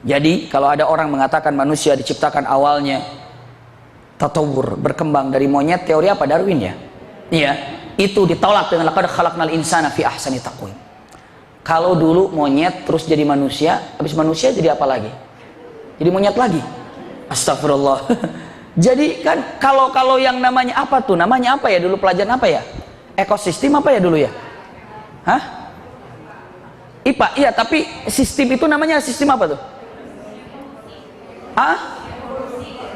Jadi kalau ada orang mengatakan manusia diciptakan awalnya tatawur, berkembang dari monyet, teori apa? Darwin ya? Iya, itu ditolak dengan laqad khalaqnal insana fi ahsani taqwim. Kalau dulu monyet terus jadi manusia, habis manusia jadi apa lagi? Jadi monyet lagi. Astagfirullah. Jadi kan kalau yang namanya apa tuh? Namanya apa ya dulu, pelajaran apa ya? Ekosistem apa ya dulu ya? Hah? IPA, iya, tapi sistem itu namanya sistem apa tuh? Ah?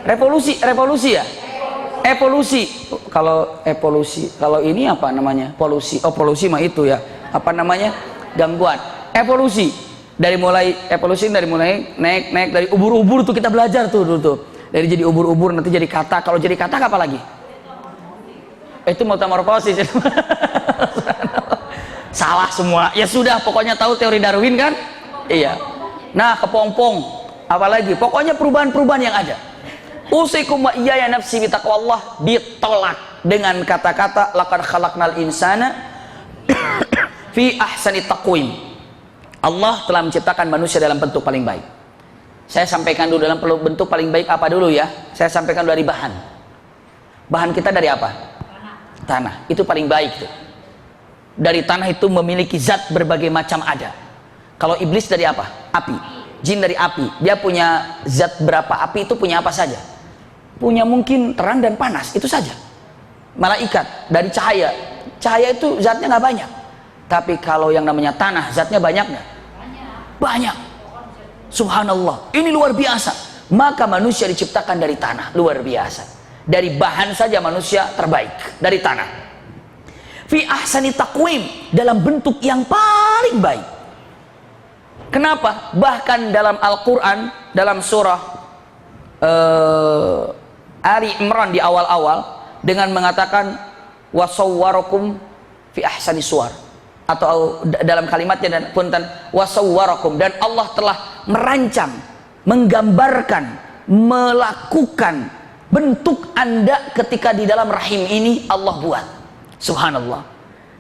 Revolusi ya? Evolusi. Kalau evolusi, kalau ini apa namanya? Polusi. Oh, polusi mah itu ya. Apa namanya? Gangguan. Evolusi. Dari mulai naik dari ubur-ubur tuh kita belajar tuh dulu tuh. Dari jadi ubur-ubur nanti jadi kata. Kalau jadi kata apa lagi? Itu metamorfosis. Salah semua. Ya sudah, pokoknya tahu teori Darwin kan? Iya. Nah, kepompong, apalagi? Pokoknya perubahan-perubahan yang ada. Usikum wa iyaya nafsi bi taqwallah, ditolak dengan kata-kata laqad khalaqnal insana fi ahsani taqwim. Allah telah menciptakan manusia dalam bentuk paling baik. Saya sampaikan dulu dalam bentuk paling baik apa dulu ya? Saya sampaikan dari bahan. Bahan kita dari apa? Tanah. Itu paling baik tuh. Dari tanah itu memiliki zat berbagai macam ada. Kalau iblis dari apa? Api. Jin dari api. Dia punya zat berapa api itu punya apa saja? Punya mungkin terang dan panas, itu saja. Malaikat dari cahaya. Cahaya itu zatnya nggak banyak. Tapi kalau yang namanya tanah, zatnya banyak nggak? Banyak. Subhanallah, ini luar biasa. Maka manusia diciptakan dari tanah, luar biasa. Dari bahan saja manusia terbaik, dari tanah. Fi ahsani taqwim, dalam bentuk yang paling baik. Kenapa? Bahkan dalam Al-Quran, dalam surah Ali Imran di awal-awal, dengan mengatakan wasawwarakum fi ahsani suwar, atau dalam kalimatnya dan punten wasawwarakum, dan Allah telah merancang, menggambarkan, melakukan bentuk Anda ketika di dalam rahim ini Allah buat. Subhanallah.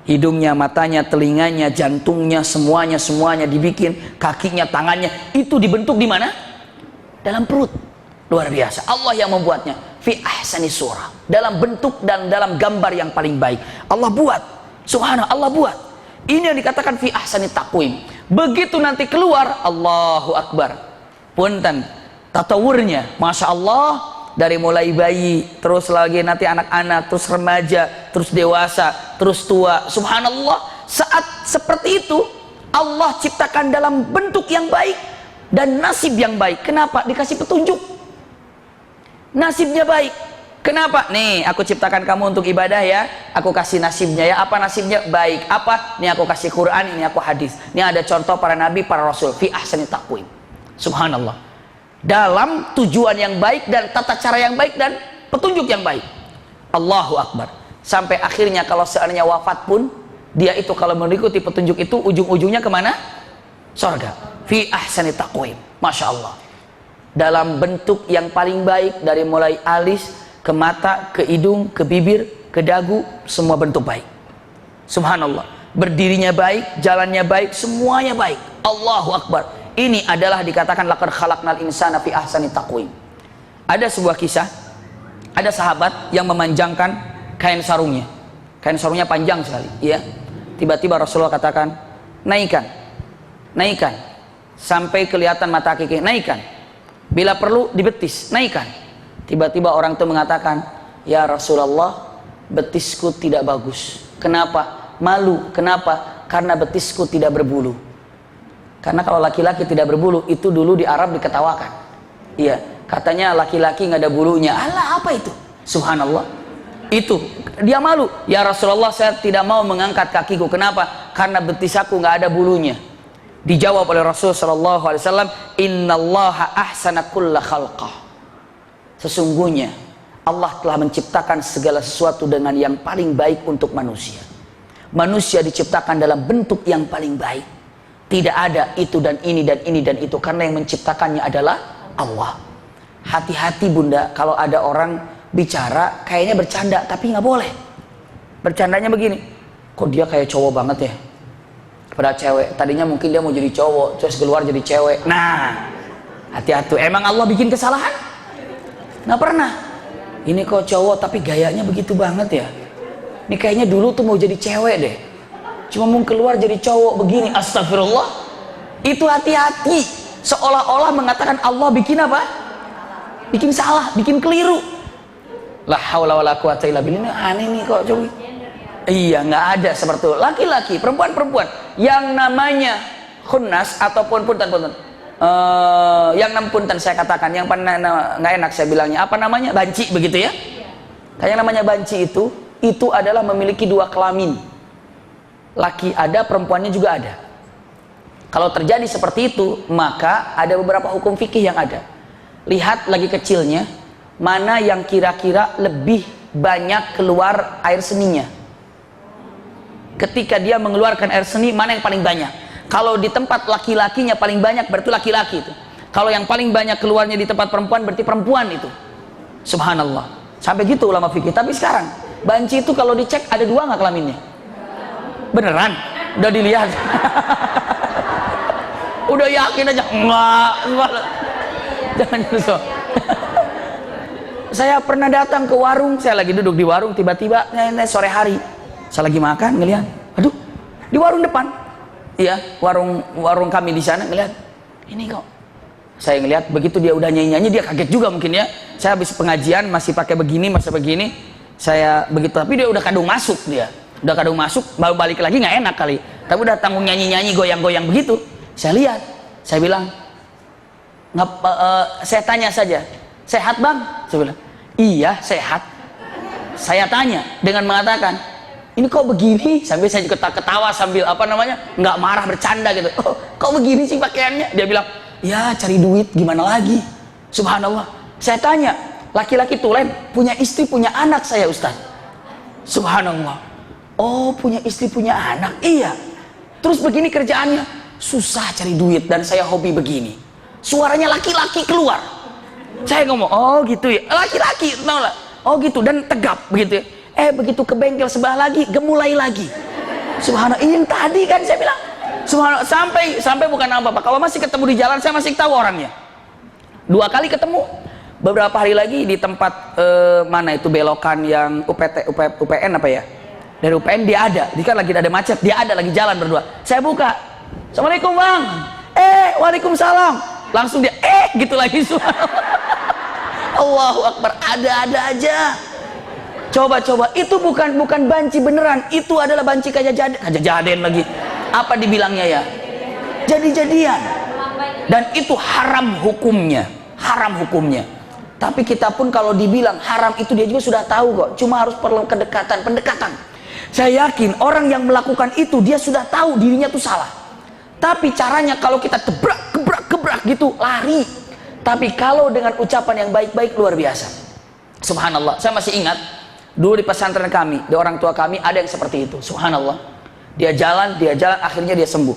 Hidungnya, matanya, telinganya, jantungnya, semuanya dibikin, kakinya, tangannya, itu dibentuk di mana? Dalam perut. Luar biasa. Allah yang membuatnya. Fi ahsani surah, dalam bentuk dan dalam gambar yang paling baik. Allah buat. Subhanallah, Allah buat. Ini yang dikatakan fi ahsani taqwim. Begitu nanti keluar, Allahu Akbar. Punten, tatawurnya, Masya Allah, dari mulai bayi, terus lagi nanti anak-anak, terus remaja, terus dewasa, terus tua. Subhanallah, saat seperti itu Allah ciptakan dalam bentuk yang baik dan nasib yang baik. Kenapa? Dikasih petunjuk. Nasibnya baik. Kenapa? Nih, aku ciptakan kamu untuk ibadah ya. Aku kasih nasibnya ya. Apa nasibnya? Baik. Apa? Nih aku kasih Quran, ini aku hadis. Ini ada contoh para nabi, para rasul. Fi ahsani taqwim. Subhanallah. Dalam tujuan yang baik dan tata cara yang baik dan petunjuk yang baik. Allahu Akbar. Sampai akhirnya kalau seandainya wafat pun, dia itu kalau mengikuti petunjuk itu, ujung-ujungnya kemana? Surga. Fi ahsani taqwim. Masya Allah. Dalam bentuk yang paling baik, dari mulai alis, ke mata, ke hidung, ke bibir, ke dagu, semua bentuk baik. Subhanallah. Berdirinya baik, jalannya baik, semuanya baik. Allahu Akbar. Ini adalah dikatakan laqad khalaqnal insana fi ahsani taqwim. Ada sebuah kisah, ada sahabat yang memanjangkan kain sarungnya. Kain sarungnya panjang sekali, ya. Tiba-tiba Rasulullah katakan, naikkan, naikkan, sampai kelihatan mata kaki, naikkan. Bila perlu dibetis, naikkan. Tiba-tiba orang itu mengatakan, ya Rasulullah, betisku tidak bagus. Kenapa? Malu. Kenapa? Karena betisku tidak berbulu. Karena kalau laki-laki tidak berbulu, itu dulu di Arab diketawakan. Iya, katanya laki-laki nggak ada bulunya. Alah, apa itu? Subhanallah. Itu dia malu. Ya Rasulullah, saya tidak mau mengangkat kakiku. Kenapa? Karena betis aku nggak ada bulunya. Dijawab oleh Rasul sallallahu alaihi wasallam, "Innallaha ahsana kulla khalqah." Sesungguhnya Allah telah menciptakan segala sesuatu dengan yang paling baik untuk manusia. Manusia diciptakan dalam bentuk yang paling baik. Tidak ada itu dan ini dan ini dan itu, karena yang menciptakannya adalah Allah. Hati-hati bunda, kalau ada orang bicara kayaknya bercanda, tapi nggak boleh. Bercandanya begini, kok dia kayak cowok banget ya, pada cewek. Tadinya mungkin dia mau jadi cowok, terus keluar jadi cewek. Nah, hati-hati. Emang Allah bikin kesalahan? Nggak pernah. Ini kok cowok tapi gayanya begitu banget ya. Ini kayaknya dulu tuh mau jadi cewek deh, cuma mau keluar jadi cowok begini. Astagfirullah. Itu hati-hati. Seolah-olah mengatakan Allah bikin apa? Bikin salah, bikin keliru. La haula wala quwata illa billah. Aneh nih kok coba. Iya, nggak ada seperti itu. Laki-laki, perempuan-perempuan yang namanya khunnas ataupun punten-punten. Yang punten saya katakan, yang nggak enak saya bilangnya. Apa namanya? Banci begitu ya? Kayak namanya banci itu adalah memiliki dua kelamin. Laki ada, perempuannya juga ada. Kalau terjadi seperti itu, maka ada beberapa hukum fikih yang ada. Lihat lagi kecilnya, mana yang kira-kira lebih banyak keluar air seninya. Ketika dia mengeluarkan air seni, mana yang paling banyak? Kalau di tempat laki-lakinya paling banyak, berarti laki-laki itu. Kalau yang paling banyak keluarnya di tempat perempuan, berarti perempuan itu. Subhanallah. Sampai gitu ulama fikih. Tapi sekarang, banci itu kalau dicek ada dua nggak kelaminnya? Beneran? Udah dilihat? Udah yakin aja? Enggak. Jangan gitu. Saya pernah datang ke warung, saya lagi duduk di warung, tiba-tiba sore hari, saya lagi makan, ngelihat, aduh, di warung depan, iya, warung kami di sana, ngelihat, ini kok. Saya ngelihat, begitu dia udah nyanyi-nyanyi, dia kaget juga mungkin ya. Saya habis pengajian masih pakai begini, masih begini, saya begitu, tapi dia udah kadung masuk dia. Udah kadung masuk, baru balik lagi nggak enak kali. Tapi udah tanggung nyanyi-nyanyi, goyang-goyang begitu. Saya lihat, saya bilang, saya tanya saja, sehat bang? Saya bilang, iya sehat. Saya tanya dengan mengatakan, ini kok begini? Sambil saya ketawa sambil nggak marah, bercanda gitu. Oh, kok begini sih pakaiannya? Dia bilang, ya cari duit, gimana lagi? Subhanallah. Saya tanya, laki-laki tulen, punya istri, punya anak saya Ustaz. Subhanallah. Oh, punya istri, punya anak? Iya. Terus begini kerjaannya, susah cari duit dan saya hobi begini. Suaranya laki-laki keluar. Saya ngomong, oh gitu ya, laki-laki, tahu lah. Oh gitu, dan tegap begitu ya. Begitu ke bengkel sebelah lagi, gemulai lagi. Subhanallah, yang tadi kan saya bilang. Subhanallah, sampai bukan apa-apa. Kalau masih ketemu di jalan, saya masih tahu orangnya. 2 kali ketemu. Beberapa hari lagi di tempat mana itu belokan yang UPN apa ya? Dari UPN dia ada, dia kan lagi ada macet, dia ada lagi jalan berdua. Saya buka, assalamualaikum bang, waalaikumsalam. Langsung dia, gitu lagi. Allahu Akbar, ada-ada aja. Coba, itu bukan banci beneran, itu adalah banci kajajaden lagi. Apa dibilangnya ya? Jadi-jadian. Dan itu haram hukumnya, Tapi kita pun kalau dibilang haram itu dia juga sudah tahu kok. Cuma harus perlu pendekatan. Saya yakin orang yang melakukan itu dia sudah tahu dirinya tuh salah. Tapi caranya kalau kita gebrak gitu, lari. Tapi kalau dengan ucapan yang baik-baik luar biasa. Subhanallah, saya masih ingat dulu di pesantren kami, di orang tua kami ada yang seperti itu. Subhanallah. Dia jalan, akhirnya dia sembuh.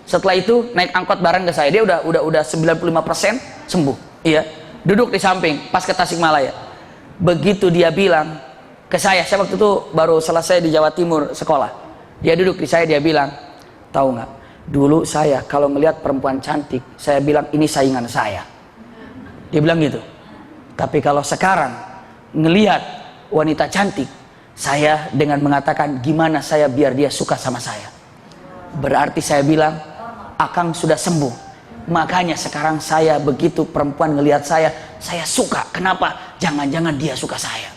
Setelah itu naik angkot bareng ke saya, dia udah 95% sembuh. Iya. Duduk di samping pas ke Tasikmalaya. Begitu dia bilang ke saya waktu itu baru selesai di Jawa Timur sekolah. Dia duduk di saya, dia bilang, tahu nggak? Dulu saya kalau melihat perempuan cantik, saya bilang ini saingan saya. Dia bilang gitu. Tapi kalau sekarang ngelihat wanita cantik, saya dengan mengatakan gimana saya biar dia suka sama saya. Berarti saya bilang, Akang sudah sembuh. Makanya sekarang saya begitu perempuan ngelihat saya suka. Kenapa? Jangan-jangan dia suka saya.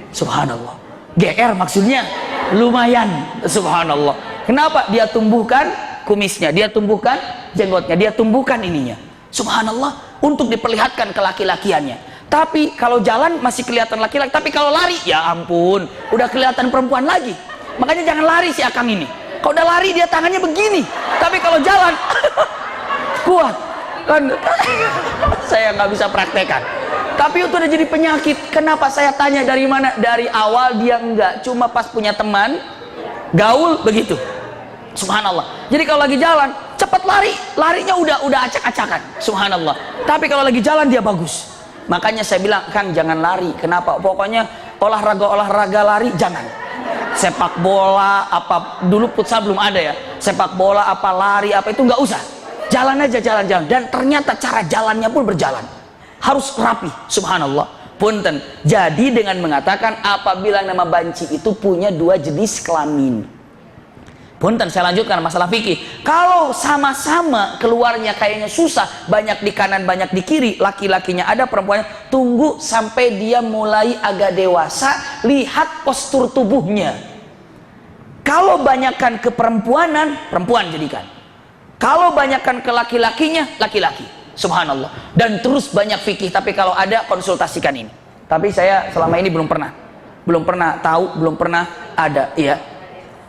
Subhanallah. GR maksudnya lumayan. Subhanallah. Kenapa? Dia tumbuhkan kumisnya, dia tumbuhkan jenggotnya, dia tumbuhkan ininya. Subhanallah, untuk diperlihatkan ke laki-lakiannya. Tapi kalau jalan masih kelihatan laki-laki, tapi kalau lari, ya ampun, udah kelihatan perempuan lagi. Makanya jangan lari si Akang ini. Kalau udah lari dia tangannya begini, tapi kalau jalan kuat kan. Saya nggak bisa praktekkan. Tapi itu udah jadi penyakit. Kenapa saya tanya dari mana? Dari awal dia enggak, cuma pas punya teman gaul begitu. Subhanallah. Jadi kalau lagi jalan cepat larinya udah acak-acakan. Subhanallah. Tapi kalau lagi jalan dia bagus. Makanya saya bilang, Kang jangan lari. Kenapa? Pokoknya olahraga lari jangan. Sepak bola apa dulu futsal belum ada ya. Sepak bola apa lari apa itu nggak usah. Jalan aja jalan. Dan ternyata cara jalannya pun berjalan. Harus rapi. Subhanallah. Punten. Jadi dengan mengatakan apabila nama banci itu punya 2 jenis kelamin. Punten, saya lanjutkan masalah fikih. Kalau sama-sama keluarnya kayaknya susah, banyak di kanan banyak di kiri, laki-lakinya ada, perempuannya, tunggu sampai dia mulai agak dewasa, lihat postur tubuhnya. Kalau banyakkan ke perempuanan, perempuan jadikan. Kalau banyakkan ke laki-lakinya, laki-laki. Subhanallah. Dan terus banyak fikih, tapi kalau ada konsultasikan ini. Tapi saya selama ini belum pernah tahu, belum pernah ada, iya.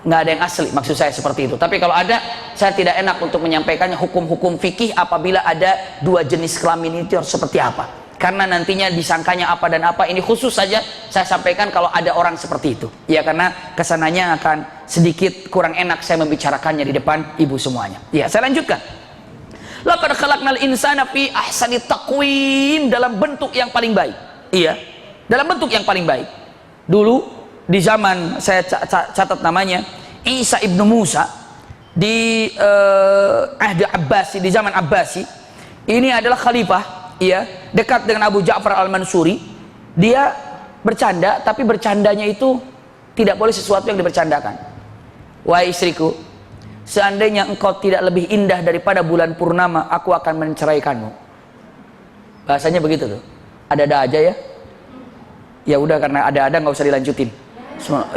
Nggak ada yang asli, maksud saya seperti itu. Tapi kalau ada, saya tidak enak untuk menyampaikannya hukum-hukum fikih apabila ada 2 jenis kelamin itu harus seperti apa. Karena nantinya disangkanya apa dan apa, ini khusus saja saya sampaikan kalau ada orang seperti itu. Ya karena kesananya akan sedikit kurang enak saya membicarakannya di depan ibu semuanya. Ya, saya lanjutkan. Laqad khalaqnal insana fi ahsani taqwim, dalam bentuk yang paling baik. Iya, dalam bentuk yang paling baik. Dulu di zaman saya catat namanya Isa ibnu Musa di Ahdi Abbasi, di zaman Abbasi, ini adalah khalifah, ya, dekat dengan Abu Ja'far al-Mansuri. Dia bercanda, tapi bercandanya itu tidak boleh sesuatu yang dibercandakan. Wahai istriku, seandainya engkau tidak lebih indah daripada bulan purnama, aku akan menceraikanmu. Bahasanya begitu tuh. Ada-ada aja ya. Ya udah, karena ada-ada nggak usah dilanjutin.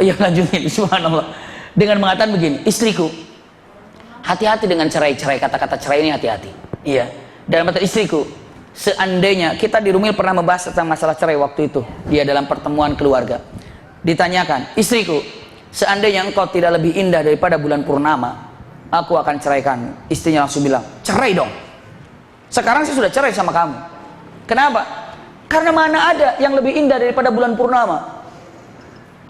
Iya lanjutin. Subhanallah. dengan mengatakan begini, istriku, hati-hati dengan cerai-cerai, kata-kata cerai ini hati-hati. Iya. Dan kata istriku, seandainya kita di Rumil pernah membahas tentang masalah cerai waktu itu, dia dalam pertemuan keluarga. Ditanyakan, istriku, seandainya engkau tidak lebih indah daripada bulan purnama, aku akan ceraikan. Istrinya langsung bilang, cerai dong. Sekarang saya sudah cerai sama kamu. Kenapa? Karena mana ada yang lebih indah daripada bulan purnama?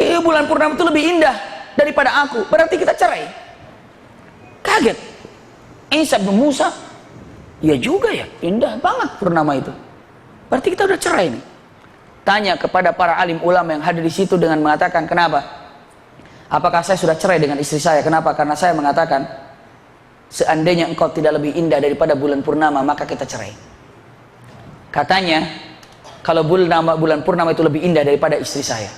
Bulan purnama itu lebih indah daripada aku. Berarti kita cerai. Kaget. Isa bin Musa, ya juga ya, indah banget purnama itu. Berarti kita udah cerai nih. Tanya kepada para alim ulama yang hadir di situ dengan mengatakan, kenapa? Apakah saya sudah cerai dengan istri saya? Kenapa? Karena saya mengatakan, seandainya engkau tidak lebih indah daripada bulan purnama, maka kita cerai. Katanya, kalau bulan purnama itu lebih indah daripada istri saya,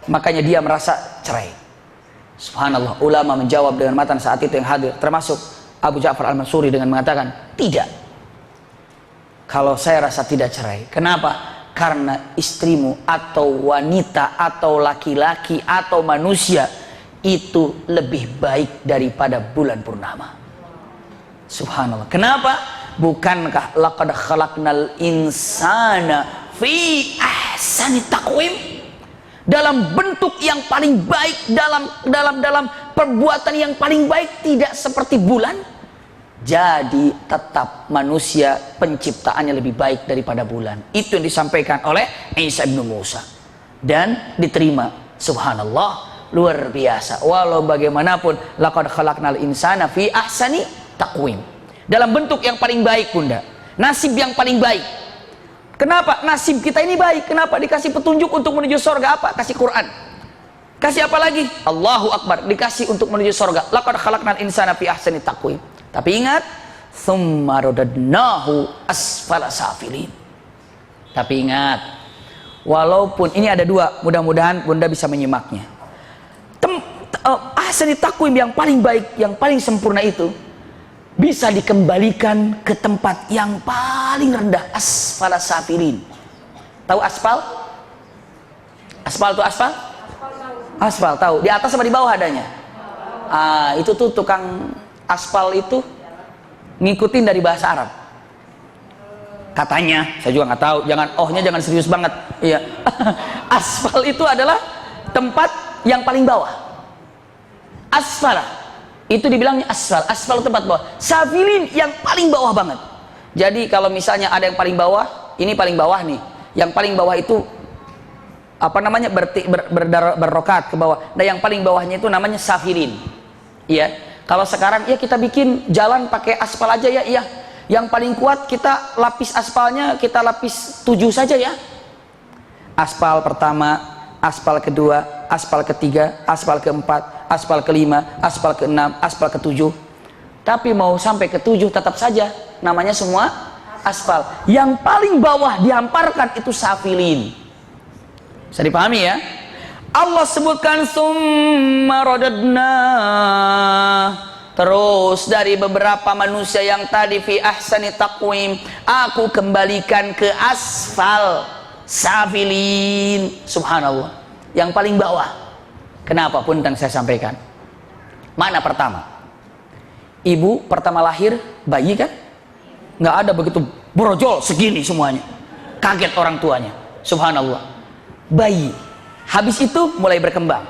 makanya dia merasa cerai. Subhanallah, ulama menjawab dengan matan saat itu yang hadir, termasuk Abu Ja'far Al-Mansuri dengan mengatakan, tidak. Kalau saya rasa tidak cerai. Kenapa? Karena istrimu atau wanita atau laki-laki atau manusia itu lebih baik daripada bulan purnama. Subhanallah. Kenapa? Bukankah laqad khalaqnal insana fi ahsani taqwim? Dalam bentuk yang paling baik, dalam perbuatan yang paling baik, tidak seperti bulan. Jadi tetap manusia penciptaannya lebih baik daripada bulan. Itu yang disampaikan oleh Isa bin Musa dan diterima. Subhanallah, luar biasa. Walau bagaimanapun, laqad khalaqnal insana fi ahsani taqwim. Dalam bentuk yang paling baik, Bunda. Nasib yang paling baik. Kenapa nasib kita ini baik? Kenapa dikasih petunjuk untuk menuju surga? Apa? Kasih Quran. Kasih apa lagi? Allahu Akbar. Dikasih untuk menuju surga. Laqad khalaqnal insana fi ahsani taqwim. Tapi ingat, tsumma radadnahu asfala safilin. Tapi ingat, walaupun ini ada dua, mudah-mudahan Bunda bisa menyimaknya. Ahsani taqwim yang paling baik, yang paling sempurna itu bisa dikembalikan ke tempat yang paling rendah, asfala safilin. Tahu aspal? Aspal itu aspal? Aspal tahu. Di atas sama di bawah adanya? Itu tuh tukang aspal itu ngikutin dari bahasa Arab. Katanya, saya juga nggak tahu. Jangan serius banget. Iya. Aspal itu adalah tempat yang paling bawah. Asfala. Itu dibilangnya asfal. Asfal itu tempat bawah. Safilin yang paling bawah banget. Jadi kalau misalnya ada yang paling bawah, ini paling bawah nih. Yang paling bawah itu apa namanya? Berrokat ke bawah. Nah, yang paling bawahnya itu namanya safilin. Iya. Kalau sekarang ya kita bikin jalan pakai aspal aja ya, iya. Yang paling kuat kita lapis aspalnya, kita lapis 7 saja ya. Aspal pertama, aspal kedua, aspal ketiga, aspal keempat, aspal kelima, aspal keenam, aspal ketujuh. Tapi mau sampai ke-7 tetap saja namanya semua aspal. Yang paling bawah dihamparkan itu safilin. Bisa dipahami ya? Allah sebutkan summa radadna. Terus dari beberapa manusia yang tadi fi ahsani taqwim, aku kembalikan ke asfal safilin. Subhanallah. Yang paling bawah. Kenapa? Punten saya sampaikan. Mana pertama? Ibu pertama lahir bayi kan? Nggak ada begitu brojol segini semuanya. Kaget orang tuanya. Subhanallah. Bayi. Habis itu mulai berkembang.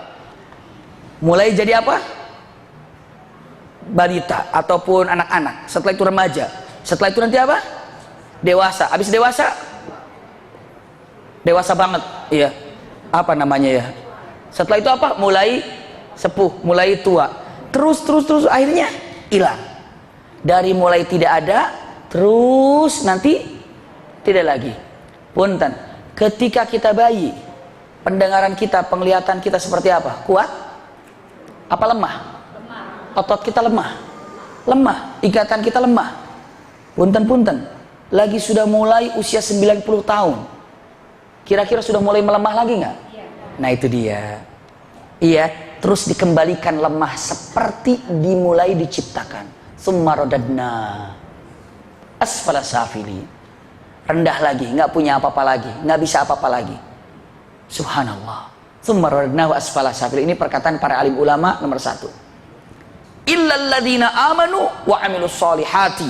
Mulai jadi apa? Balita ataupun anak-anak. Setelah itu remaja. Setelah itu nanti apa? Dewasa. Habis dewasa? Dewasa banget. Iya. Apa namanya ya? Setelah itu apa? Mulai sepuh, mulai tua. Terus akhirnya hilang. Dari mulai tidak ada, terus nanti tidak lagi. Punten, ketika kita bayi, pendengaran kita, penglihatan kita seperti apa? Kuat? Apa lemah? Otot kita lemah. Lemah, ikatan kita lemah. Punten. Lagi sudah mulai usia 90 tahun. Kira-kira sudah mulai melemah lagi nggak? Nah itu dia. Iya, terus dikembalikan lemah seperti dimulai diciptakan. Tsumma radadna asfala safilin. Rendah lagi, nggak punya apa-apa lagi, nggak bisa apa-apa lagi. Subhanallah. Tsumma radadnahu asfala safilin. Ini perkataan para alim ulama nomor 1. Illal ladzina amanu wa amilus solihati.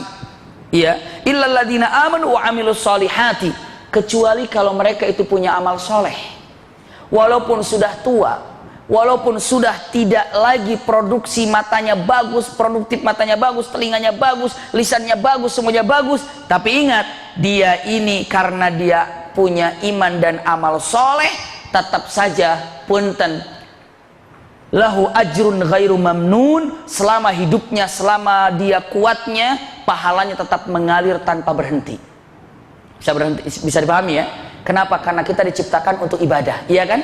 Iya, illal ladzina amanu wa amilus solihati. Kecuali kalau mereka itu punya amal soleh. Walaupun sudah tua, walaupun sudah tidak lagi produksi, matanya bagus, produktif, matanya bagus, telinganya bagus, lisannya bagus, semuanya bagus, tapi ingat, dia ini karena dia punya iman dan amal soleh, tetap saja punten lahu ajrun ghairu mamnun. Selama hidupnya, selama dia kuatnya, pahalanya tetap mengalir tanpa berhenti. Bisa dipahami ya? Kenapa? Karena kita diciptakan untuk ibadah, iya kan?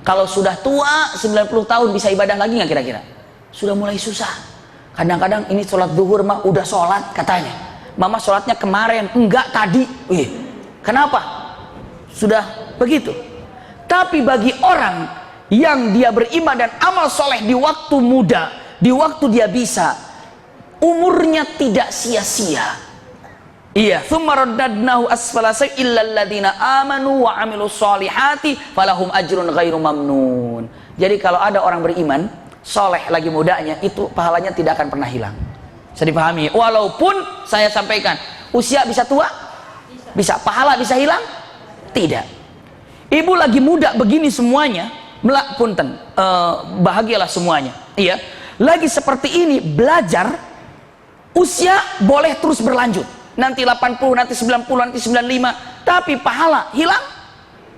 Kalau sudah tua 90 tahun bisa ibadah lagi nggak kira-kira? Sudah mulai susah. Kadang-kadang ini sholat zuhur mah udah sholat katanya. Mama sholatnya kemarin, enggak tadi. Wih, kenapa? Sudah begitu. Tapi bagi orang yang dia beriman dan amal soleh di waktu muda, di waktu dia bisa, umurnya tidak sia-sia. Iya, tsumma raddadnahu asfala safilin illal ladzina amanu wa amilus solihati falahum ajrun ghairu mamnun. Jadi kalau ada orang beriman, soleh lagi mudanya, itu pahalanya tidak akan pernah hilang. Bisa dipahami? Walaupun saya sampaikan, usia bisa tua? Bisa. Pahala bisa hilang? Tidak. Ibu lagi muda begini semuanya, punten, bahagialah semuanya. Iya. Lagi seperti ini, belajar, usia boleh terus berlanjut. Nanti 80, nanti 90, nanti 95. Tapi pahala hilang?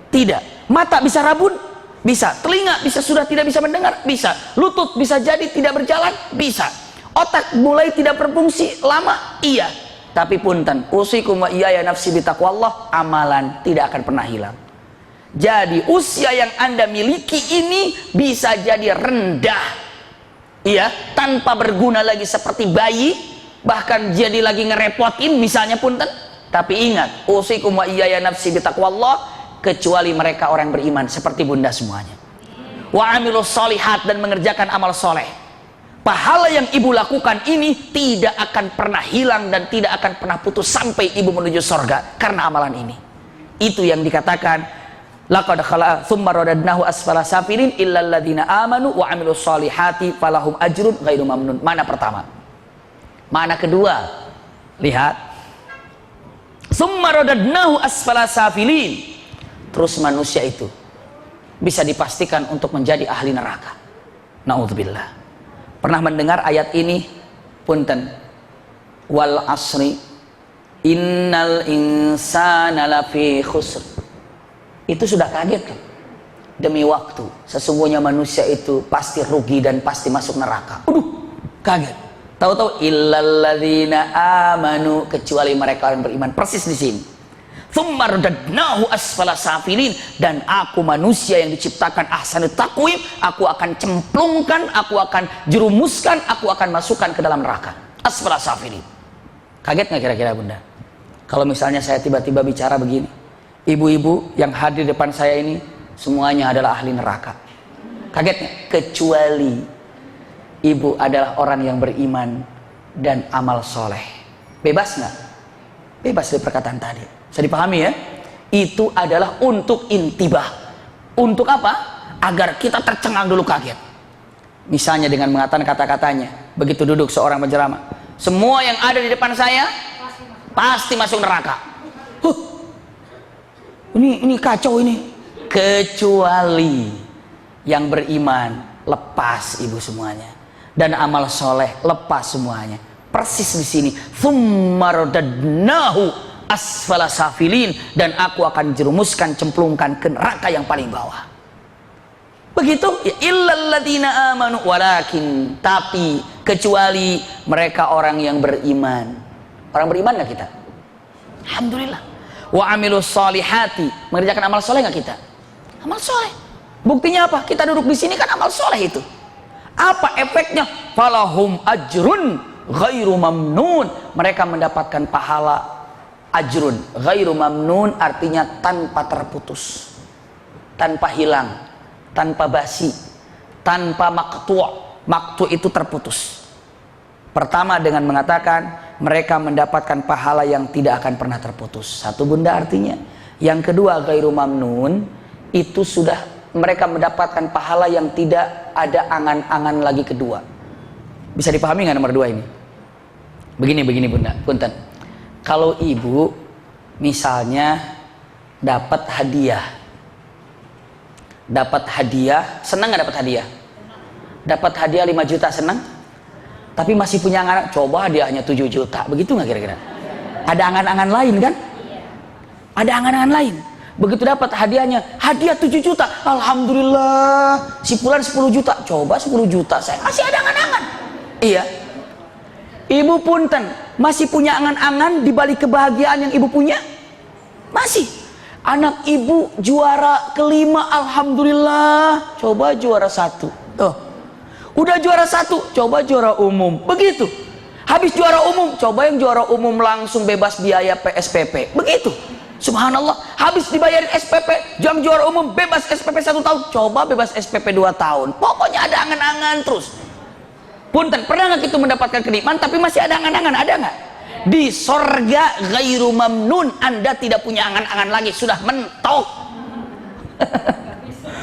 Tidak. Mata bisa rabun? Bisa. Telinga bisa sudah tidak bisa mendengar? Bisa. Lutut bisa jadi tidak berjalan? Bisa. Otak mulai tidak berfungsi lama? Iya. Tapi punten, usikum wa iyaya nafsi bitaqwallah, amalan tidak akan pernah hilang. Jadi usia yang Anda miliki ini bisa jadi rendah. Iya, tanpa berguna lagi seperti bayi, bahkan jadi lagi ngerepotin misalnya punten. Tapi ingat, usikum wa iyaya nafsi bitaqwallah, kecuali mereka orang beriman seperti bunda semuanya. Wa amilus solihat, dan mengerjakan amal soleh. Pahala yang ibu lakukan ini tidak akan pernah hilang dan tidak akan pernah putus sampai ibu menuju surga karena amalan ini. Itu yang dikatakan laqad khala tsumma radadnahu asfala safilin illal ladzina amanu wa amilus solihati falahum ajrun ghairu mamnun. Mana pertama? Mana kedua? Lihat. Tsumma radadnahu asfala safilin. Terus manusia itu bisa dipastikan untuk menjadi ahli neraka. Naudzubillah. Pernah mendengar ayat ini? Punten. Wal asri innal insana lafi khusr. Itu sudah kaget kan? Demi waktu, sesungguhnya manusia itu pasti rugi dan pasti masuk neraka. Kaget. Tahu-tahu illal ladzina amanu, kecuali mereka yang beriman. Persis di sini. Tsumma radadnahu asfala safilin, dan aku manusia yang diciptakan ahsanut taqwim, aku akan cemplungkan, aku akan jerumuskan, aku akan masukkan ke dalam neraka. Asfala safilin. Kaget nggak kira-kira bunda? Kalau misalnya saya tiba-tiba bicara begini, ibu-ibu yang hadir di depan saya ini semuanya adalah ahli neraka. Kaget nggak? Kecuali ibu adalah orang yang beriman dan amal soleh. Bebas nggak? Bebas dari perkataan tadi. Bisa dipahami ya? Itu adalah untuk intibah. Untuk apa? Agar kita tercengang dulu, kaget. Misalnya dengan mengatakan kata-katanya, begitu duduk seorang penceramah, semua yang ada di depan saya pasti masuk neraka. Ini kacau ini. Kecuali yang beriman, lepas ibu semuanya, dan amal soleh lepas semuanya. Persis di sini. Tsumma radadnahu asfala safilin, dan aku akan jerumuskan, cemplungkan ke neraka yang paling bawah. Begitu ya, illal ladzina amanu, walakin, tapi kecuali mereka orang yang beriman. Orang beriman nggak kita? Alhamdulillah. Wa amilus solihati, mengerjakan amal soleh nggak kita? Amal soleh. Buktinya apa? Kita duduk di sini kan amal soleh itu. Apa efeknya? Falahum ajrun ghairu mamnun, mereka mendapatkan pahala ajrun ghairu mamnun, artinya tanpa terputus, tanpa hilang, tanpa basi, tanpa maktu itu terputus. Pertama dengan mengatakan mereka mendapatkan pahala yang tidak akan pernah terputus. Satu bunda artinya. Yang kedua ghairu mamnun, itu sudah mereka mendapatkan pahala yang tidak ada angan-angan lagi kedua. Bisa dipahami nggak nomor 2 ini? Begini Bunda, punten. Kalau ibu misalnya dapat hadiah, senang nggak dapat hadiah? Dapat hadiah 5 juta senang? Tapi masih punya angan, coba hadiahnya 7 juta, begitu nggak kira-kira? Ada angan-angan lain kan? Ada angan-angan lain. Begitu dapat hadiahnya, hadiah 7 juta, alhamdulillah. Si Fulan 10 juta, coba 10 juta, saya masih ada angan-angan. Iya. Ibu punten, masih punya angan-angan di balik kebahagiaan yang ibu punya? Masih. Anak ibu juara kelima, alhamdulillah. Coba juara 1. Oh. Udah juara 1, coba juara umum. Begitu. Habis juara umum, coba yang juara umum langsung bebas biaya PSPP. Begitu. Subhanallah. Habis dibayarin SPP, jam juara umum bebas SPP 1 tahun. Coba bebas SPP 2 tahun. Pokoknya ada angan-angan terus. Punten, pernah nggak kita mendapatkan kenikmatan tapi masih ada angan-angan? Ada nggak? Di sorga ghairu mamnun, Anda tidak punya angan-angan lagi, sudah mentok.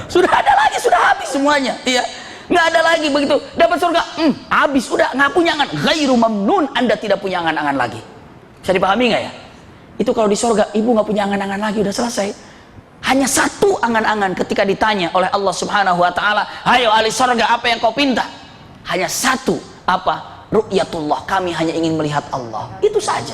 Sudah ada lagi, sudah habis semuanya. Iya, nggak ada lagi begitu. Dapat surga, habis, udah nggak punya angan. Ghairu mamnun, Anda tidak punya angan-angan lagi. Bisa dipahami nggak ya? Itu kalau di surga, ibu nggak punya angan-angan lagi, udah selesai. Hanya satu angan-angan ketika ditanya oleh Allah Subhanahu Wa Taala, ayo ahli surga, apa yang kau pinta? Hanya satu, apa? Ru'yatullah, kami hanya ingin melihat Allah. Itu saja.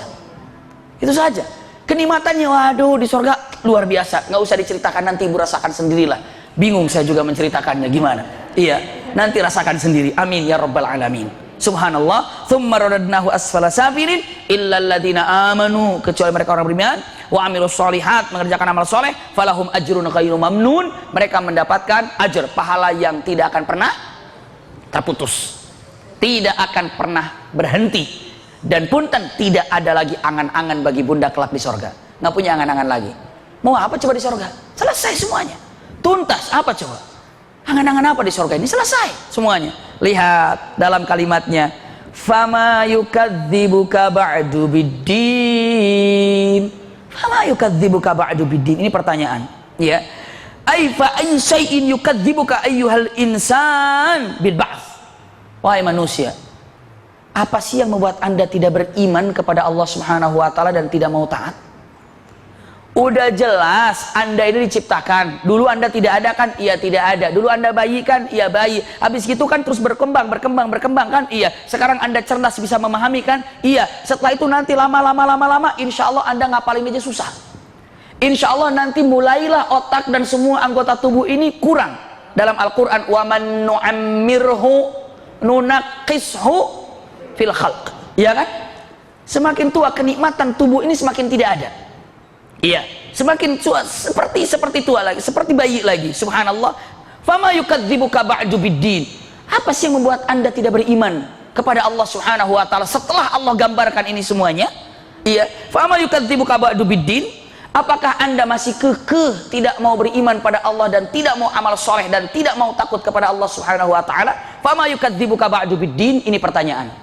Itu saja. Kenikmatannya, waduh, di surga luar biasa. Nggak usah diceritakan, nanti ibu rasakan sendirilah. Bingung saya juga menceritakannya, gimana? Iya, nanti rasakan sendiri. Amin ya rabbal alamin. Subhanallah. Thumma radadnahu asfala safilin illa alladhina amanu, kecuali mereka orang beriman wa amilus sholihat, mengerjakan amal soleh, falahum ajrun ghairu mamnun, mereka mendapatkan ajar, pahala yang tidak akan pernah terputus, tidak akan pernah berhenti. Dan punten, tidak ada lagi angan-angan bagi bunda kelak di sorga. Nggak punya angan-angan lagi. Mau apa coba di sorga? Selesai semuanya, tuntas. Apa coba? Angan-angan apa di sorga ini? Selesai semuanya. Lihat dalam kalimatnya, fama yukadzibuka ba'du biddin. Fama yukadzibuka ba'du biddin. Ini pertanyaan, ya. Aifa ay syai'in yukadzibuka ayyuhal insan bil ba'ts. Wahai manusia, apa sih yang membuat Anda tidak beriman kepada Allah Subhanahu wa taala dan tidak mau taat? Udah jelas Anda ini diciptakan. Dulu Anda tidak ada kan? Iya, tidak ada. Dulu Anda bayi kan? Iya, bayi. Habis gitu kan terus berkembang kan? Iya. Sekarang Anda cerdas, bisa memahami kan? Iya. Setelah itu nanti lama-lama insya Allah Anda ngapalin aja susah. Insya Allah nanti mulailah otak dan semua anggota tubuh ini kurang. Dalam Al-Quran, wa man nu'ammirhu nunaqishu fil khalq. Iya kan? Semakin tua kenikmatan tubuh ini semakin tidak ada. Iya, semakin tua seperti tua lagi, seperti bayi lagi. Subhanallah. Fama yukadzibuka ba'du biddin. Apa sih yang membuat Anda tidak beriman kepada Allah Subhanahu wa taala setelah Allah gambarkan ini semuanya? Iya, fama yukadzibuka ba'du biddin. Apakah Anda masih kekeh tidak mau beriman pada Allah dan tidak mau amal soleh dan tidak mau takut kepada Allah Subhanahu wa taala? Fama yukadzibuka ba'du biddin. Ini pertanyaan.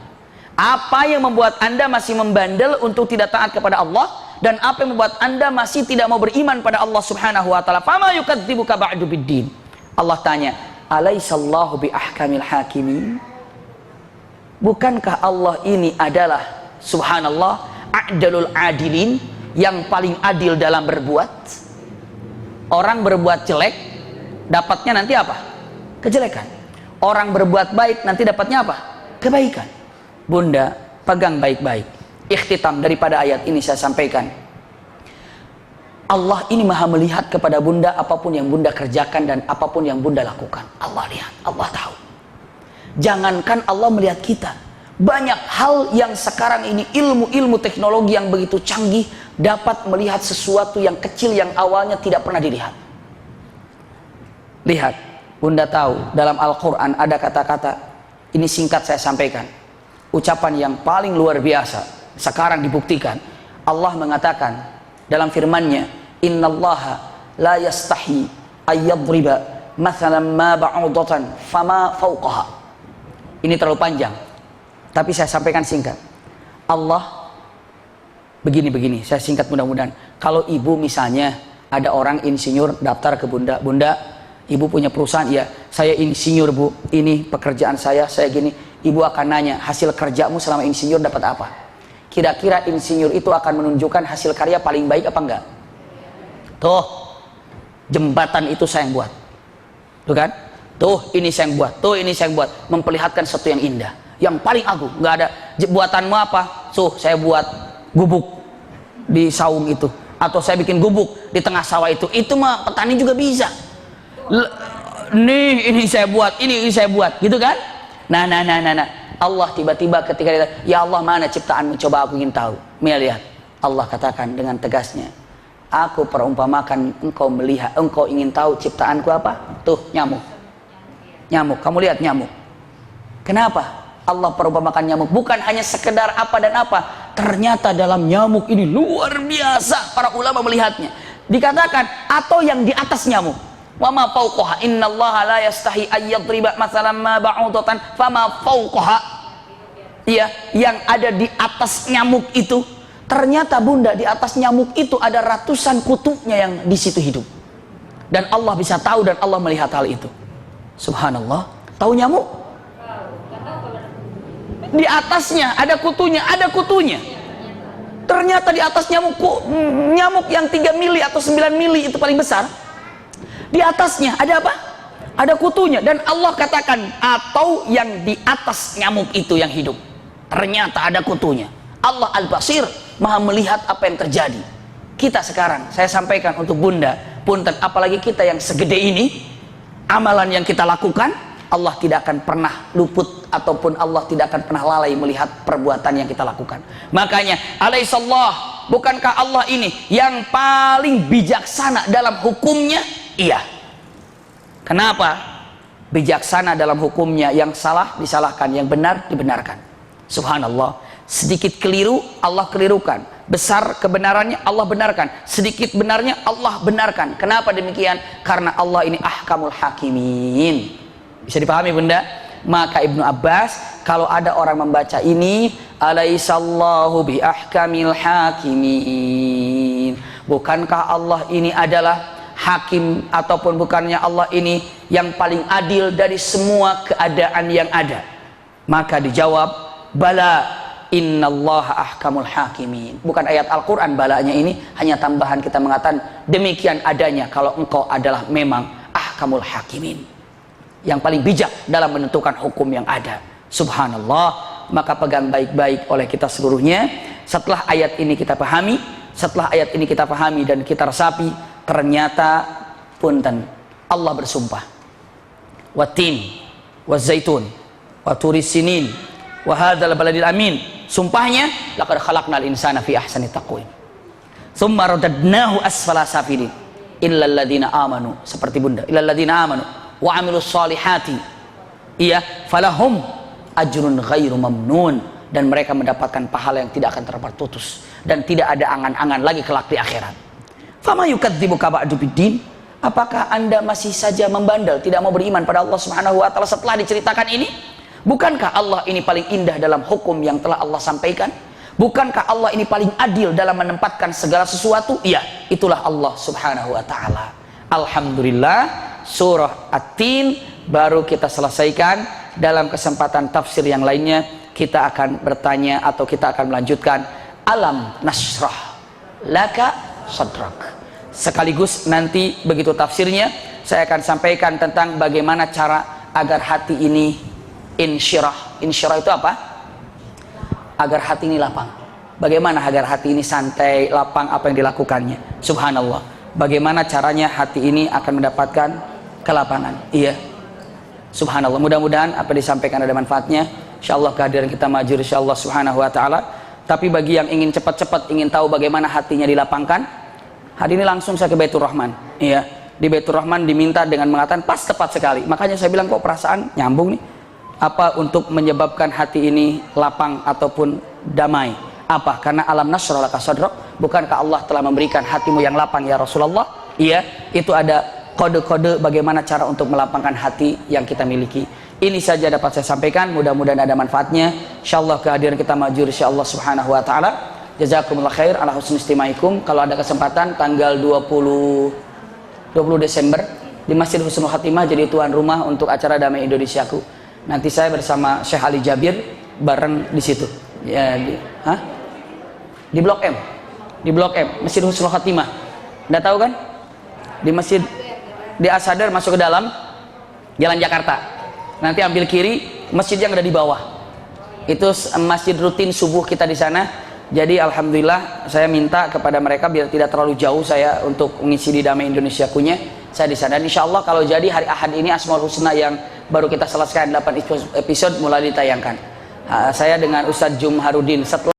Apa yang membuat Anda masih membandel untuk tidak taat kepada Allah, dan apa yang membuat Anda masih tidak mau beriman pada Allah Subhanahu wa taala? Fama yukadzibuka ba'du biddin. Allah tanya, alaisallahu bi ahkamil hakimin? Bukankah Allah ini adalah subhanallah a'dalul adilin, yang paling adil dalam berbuat? Orang berbuat jelek dapatnya nanti apa? Kejelekan. Orang berbuat baik nanti dapatnya apa? Kebaikan. Bunda, pegang baik-baik. Ikhtitam daripada ayat ini saya sampaikan. Allah ini maha melihat kepada bunda apapun yang bunda kerjakan dan apapun yang bunda lakukan. Allah lihat, Allah tahu. Jangankan Allah melihat kita, banyak hal yang sekarang ini ilmu-ilmu teknologi yang begitu canggih dapat melihat sesuatu yang kecil yang awalnya tidak pernah dilihat. Lihat, bunda tahu dalam Al-Quran ada kata-kata, ini singkat saya sampaikan, ucapan yang paling luar biasa sekarang dibuktikan. Allah mengatakan dalam firman-Nya, innallaha la yastahi ayyadriba mathalan ma ba'udatan fama fawqaha. Ini terlalu panjang, tapi saya sampaikan singkat. Allah begini, saya singkat mudah-mudahan. Kalau ibu misalnya ada orang insinyur daftar ke bunda, bunda, Ibu punya perusahaan, ya saya insinyur bu, ini pekerjaan saya gini. Ibu akan nanya, hasil kerjamu selama insinyur dapat apa? Kira-kira insinyur itu akan menunjukkan hasil karya paling baik apa enggak? Tuh, jembatan itu saya yang buat. Tuh kan? Tuh ini saya yang buat, tuh ini saya yang buat. Memperlihatkan sesuatu yang indah, yang paling agung. Enggak ada buatanmu apa? Tuh saya buat gubuk di saung itu, atau saya bikin gubuk di tengah sawah itu. Itu mah petani juga bisa. Nih ini saya buat, ini saya buat, gitu kan? Nah. Allah tiba-tiba ketika dia, ya Allah mana ciptaanmu, coba aku ingin tahu. Mia lihat, Allah katakan dengan tegasnya, aku perumpamakan engkau melihat, engkau ingin tahu ciptaanku apa? Tuh nyamuk. Nyamuk, kamu lihat nyamuk. Kenapa Allah perumpamakan nyamuk? Bukan hanya sekedar apa dan apa, ternyata dalam nyamuk ini luar biasa para ulama melihatnya. Dikatakan atau yang di atas nyamuk. Wa ma fawqaha innallaha la yastahi ayyadriba mathalan ma ba'udatan fama fawqaha. Iya, yang ada di atas nyamuk itu, ternyata bunda di atas nyamuk itu ada ratusan kutunya yang di situ hidup. Dan Allah bisa tahu dan Allah melihat hal itu. Subhanallah. Tahu nyamuk? Di atasnya ada kutunya, ada kutunya. Ternyata di atas nyamuk yang 3 mili atau 9 mili itu paling besar. Di atasnya ada apa? Ada kutunya. Dan Allah katakan atau yang di atas nyamuk itu yang hidup, ternyata ada kutunya. Allah Al-Basir, maha melihat apa yang terjadi. Kita sekarang, saya sampaikan untuk bunda, punten, apalagi kita yang segede ini, amalan yang kita lakukan, Allah tidak akan pernah luput, ataupun Allah tidak akan pernah lalai melihat perbuatan yang kita lakukan. Makanya alaihissallah, bukankah Allah ini yang paling bijaksana dalam hukumnya? Iya. Kenapa? Bijaksana dalam hukumnya, yang salah disalahkan, yang benar dibenarkan. Subhanallah. Sedikit keliru Allah kelirukan, besar kebenarannya Allah benarkan, sedikit benarnya Allah benarkan. Kenapa demikian? Karena Allah ini ahkamul hakimin. Bisa dipahami bunda? Maka Ibnu Abbas, kalau ada orang membaca ini, alaihissallahu bi ahkamil hakimin, bukankah Allah ini adalah hakim, ataupun bukannya Allah ini yang paling adil dari semua keadaan yang ada? Maka dijawab, bala innallaha ahkamul hakimin. Bukan ayat Al-Quran balanya ini, hanya tambahan kita mengatakan demikian adanya kalau engkau adalah memang ahkamul hakimin, yang paling bijak dalam menentukan hukum yang ada. Subhanallah. Maka pegang baik-baik oleh kita seluruhnya. Setelah ayat ini kita pahami, dan kita resapi, ternyata punten Allah bersumpah, watin wazaitun wa turis sinin wa hadzal baladil amin. Sumpahnya, laqad khalaqnal insana fi ahsani taqwim tsumma radadnahu asfala safilin illal ladzina amanu, seperti bunda, illal ladzina amanu wa amilus solihati, iya, falahum ajrun ghairu mamnun, dan mereka mendapatkan pahala yang tidak akan terputus dan tidak ada angan-angan lagi kelak di akhirat. Fama yukadzibuka ba'du biddin, apakah anda masih saja membandel, tidak mau beriman pada Allah Subhanahu wa ta'ala setelah diceritakan ini? Bukankah Allah ini paling indah dalam hukum yang telah Allah sampaikan? Bukankah Allah ini paling adil dalam menempatkan segala sesuatu? Iya, itulah Allah Subhanahu wa ta'ala. Alhamdulillah, surah At-Tin baru kita selesaikan. Dalam kesempatan tafsir yang lainnya kita akan bertanya, atau kita akan melanjutkan alam nasrah laka sadrak. Sekaligus nanti begitu tafsirnya saya akan sampaikan tentang bagaimana cara agar hati ini insyirah. Insyirah itu apa? Agar hati ini lapang. Bagaimana agar hati ini santai, lapang, apa yang dilakukannya? Subhanallah. Bagaimana caranya hati ini akan mendapatkan kelapangan? Iya. Subhanallah. Mudah-mudahan apa disampaikan ada manfaatnya. Insyaallah kehadiran kita majur insyaallah subhanahu wa ta'ala. Tapi bagi yang ingin cepat-cepat ingin tahu bagaimana hatinya dilapangkan, hari ini langsung saya ke Baitur Rahman. Iya, di Baitur Rahman diminta dengan mengatakan pas tepat sekali. Makanya saya bilang kok perasaan nyambung nih. Apa untuk menyebabkan hati ini lapang ataupun damai? Apa? Karena alam nasrah laka sadrak. Bukankah Allah telah memberikan hatimu yang lapang ya Rasulullah? Iya, itu ada kode-kode bagaimana cara untuk melapangkan hati yang kita miliki. Ini saja dapat saya sampaikan, mudah-mudahan ada manfaatnya. Insyaallah kehadiran kita majur insyaallah subhanahu wa ta'ala. Jazakumullah khair ala husni istimaikum. Kalau ada kesempatan tanggal 20 Desember di Masjid Husnul Khatimah jadi tuan rumah untuk acara Damai Indonesiaku. Nanti saya bersama Syekh Ali Jabir bareng di situ. Ya, di Blok M. Di Blok M, Masjid Husnul Khatimah. Nggak tahu kan? Di masjid di Asadar masuk ke dalam Jalan Jakarta. Nanti ambil kiri, masjid yang ada di bawah. Itu masjid rutin subuh kita di sana. Jadi alhamdulillah saya minta kepada mereka biar tidak terlalu jauh saya untuk mengisi di Damai Indonesia kunya. Saya di sana. Dan insya Allah kalau jadi hari Ahad ini Asmaul Husna yang baru kita selesaikan 8 episode mulai ditayangkan. Saya dengan Ustadz Jum Harudin setelah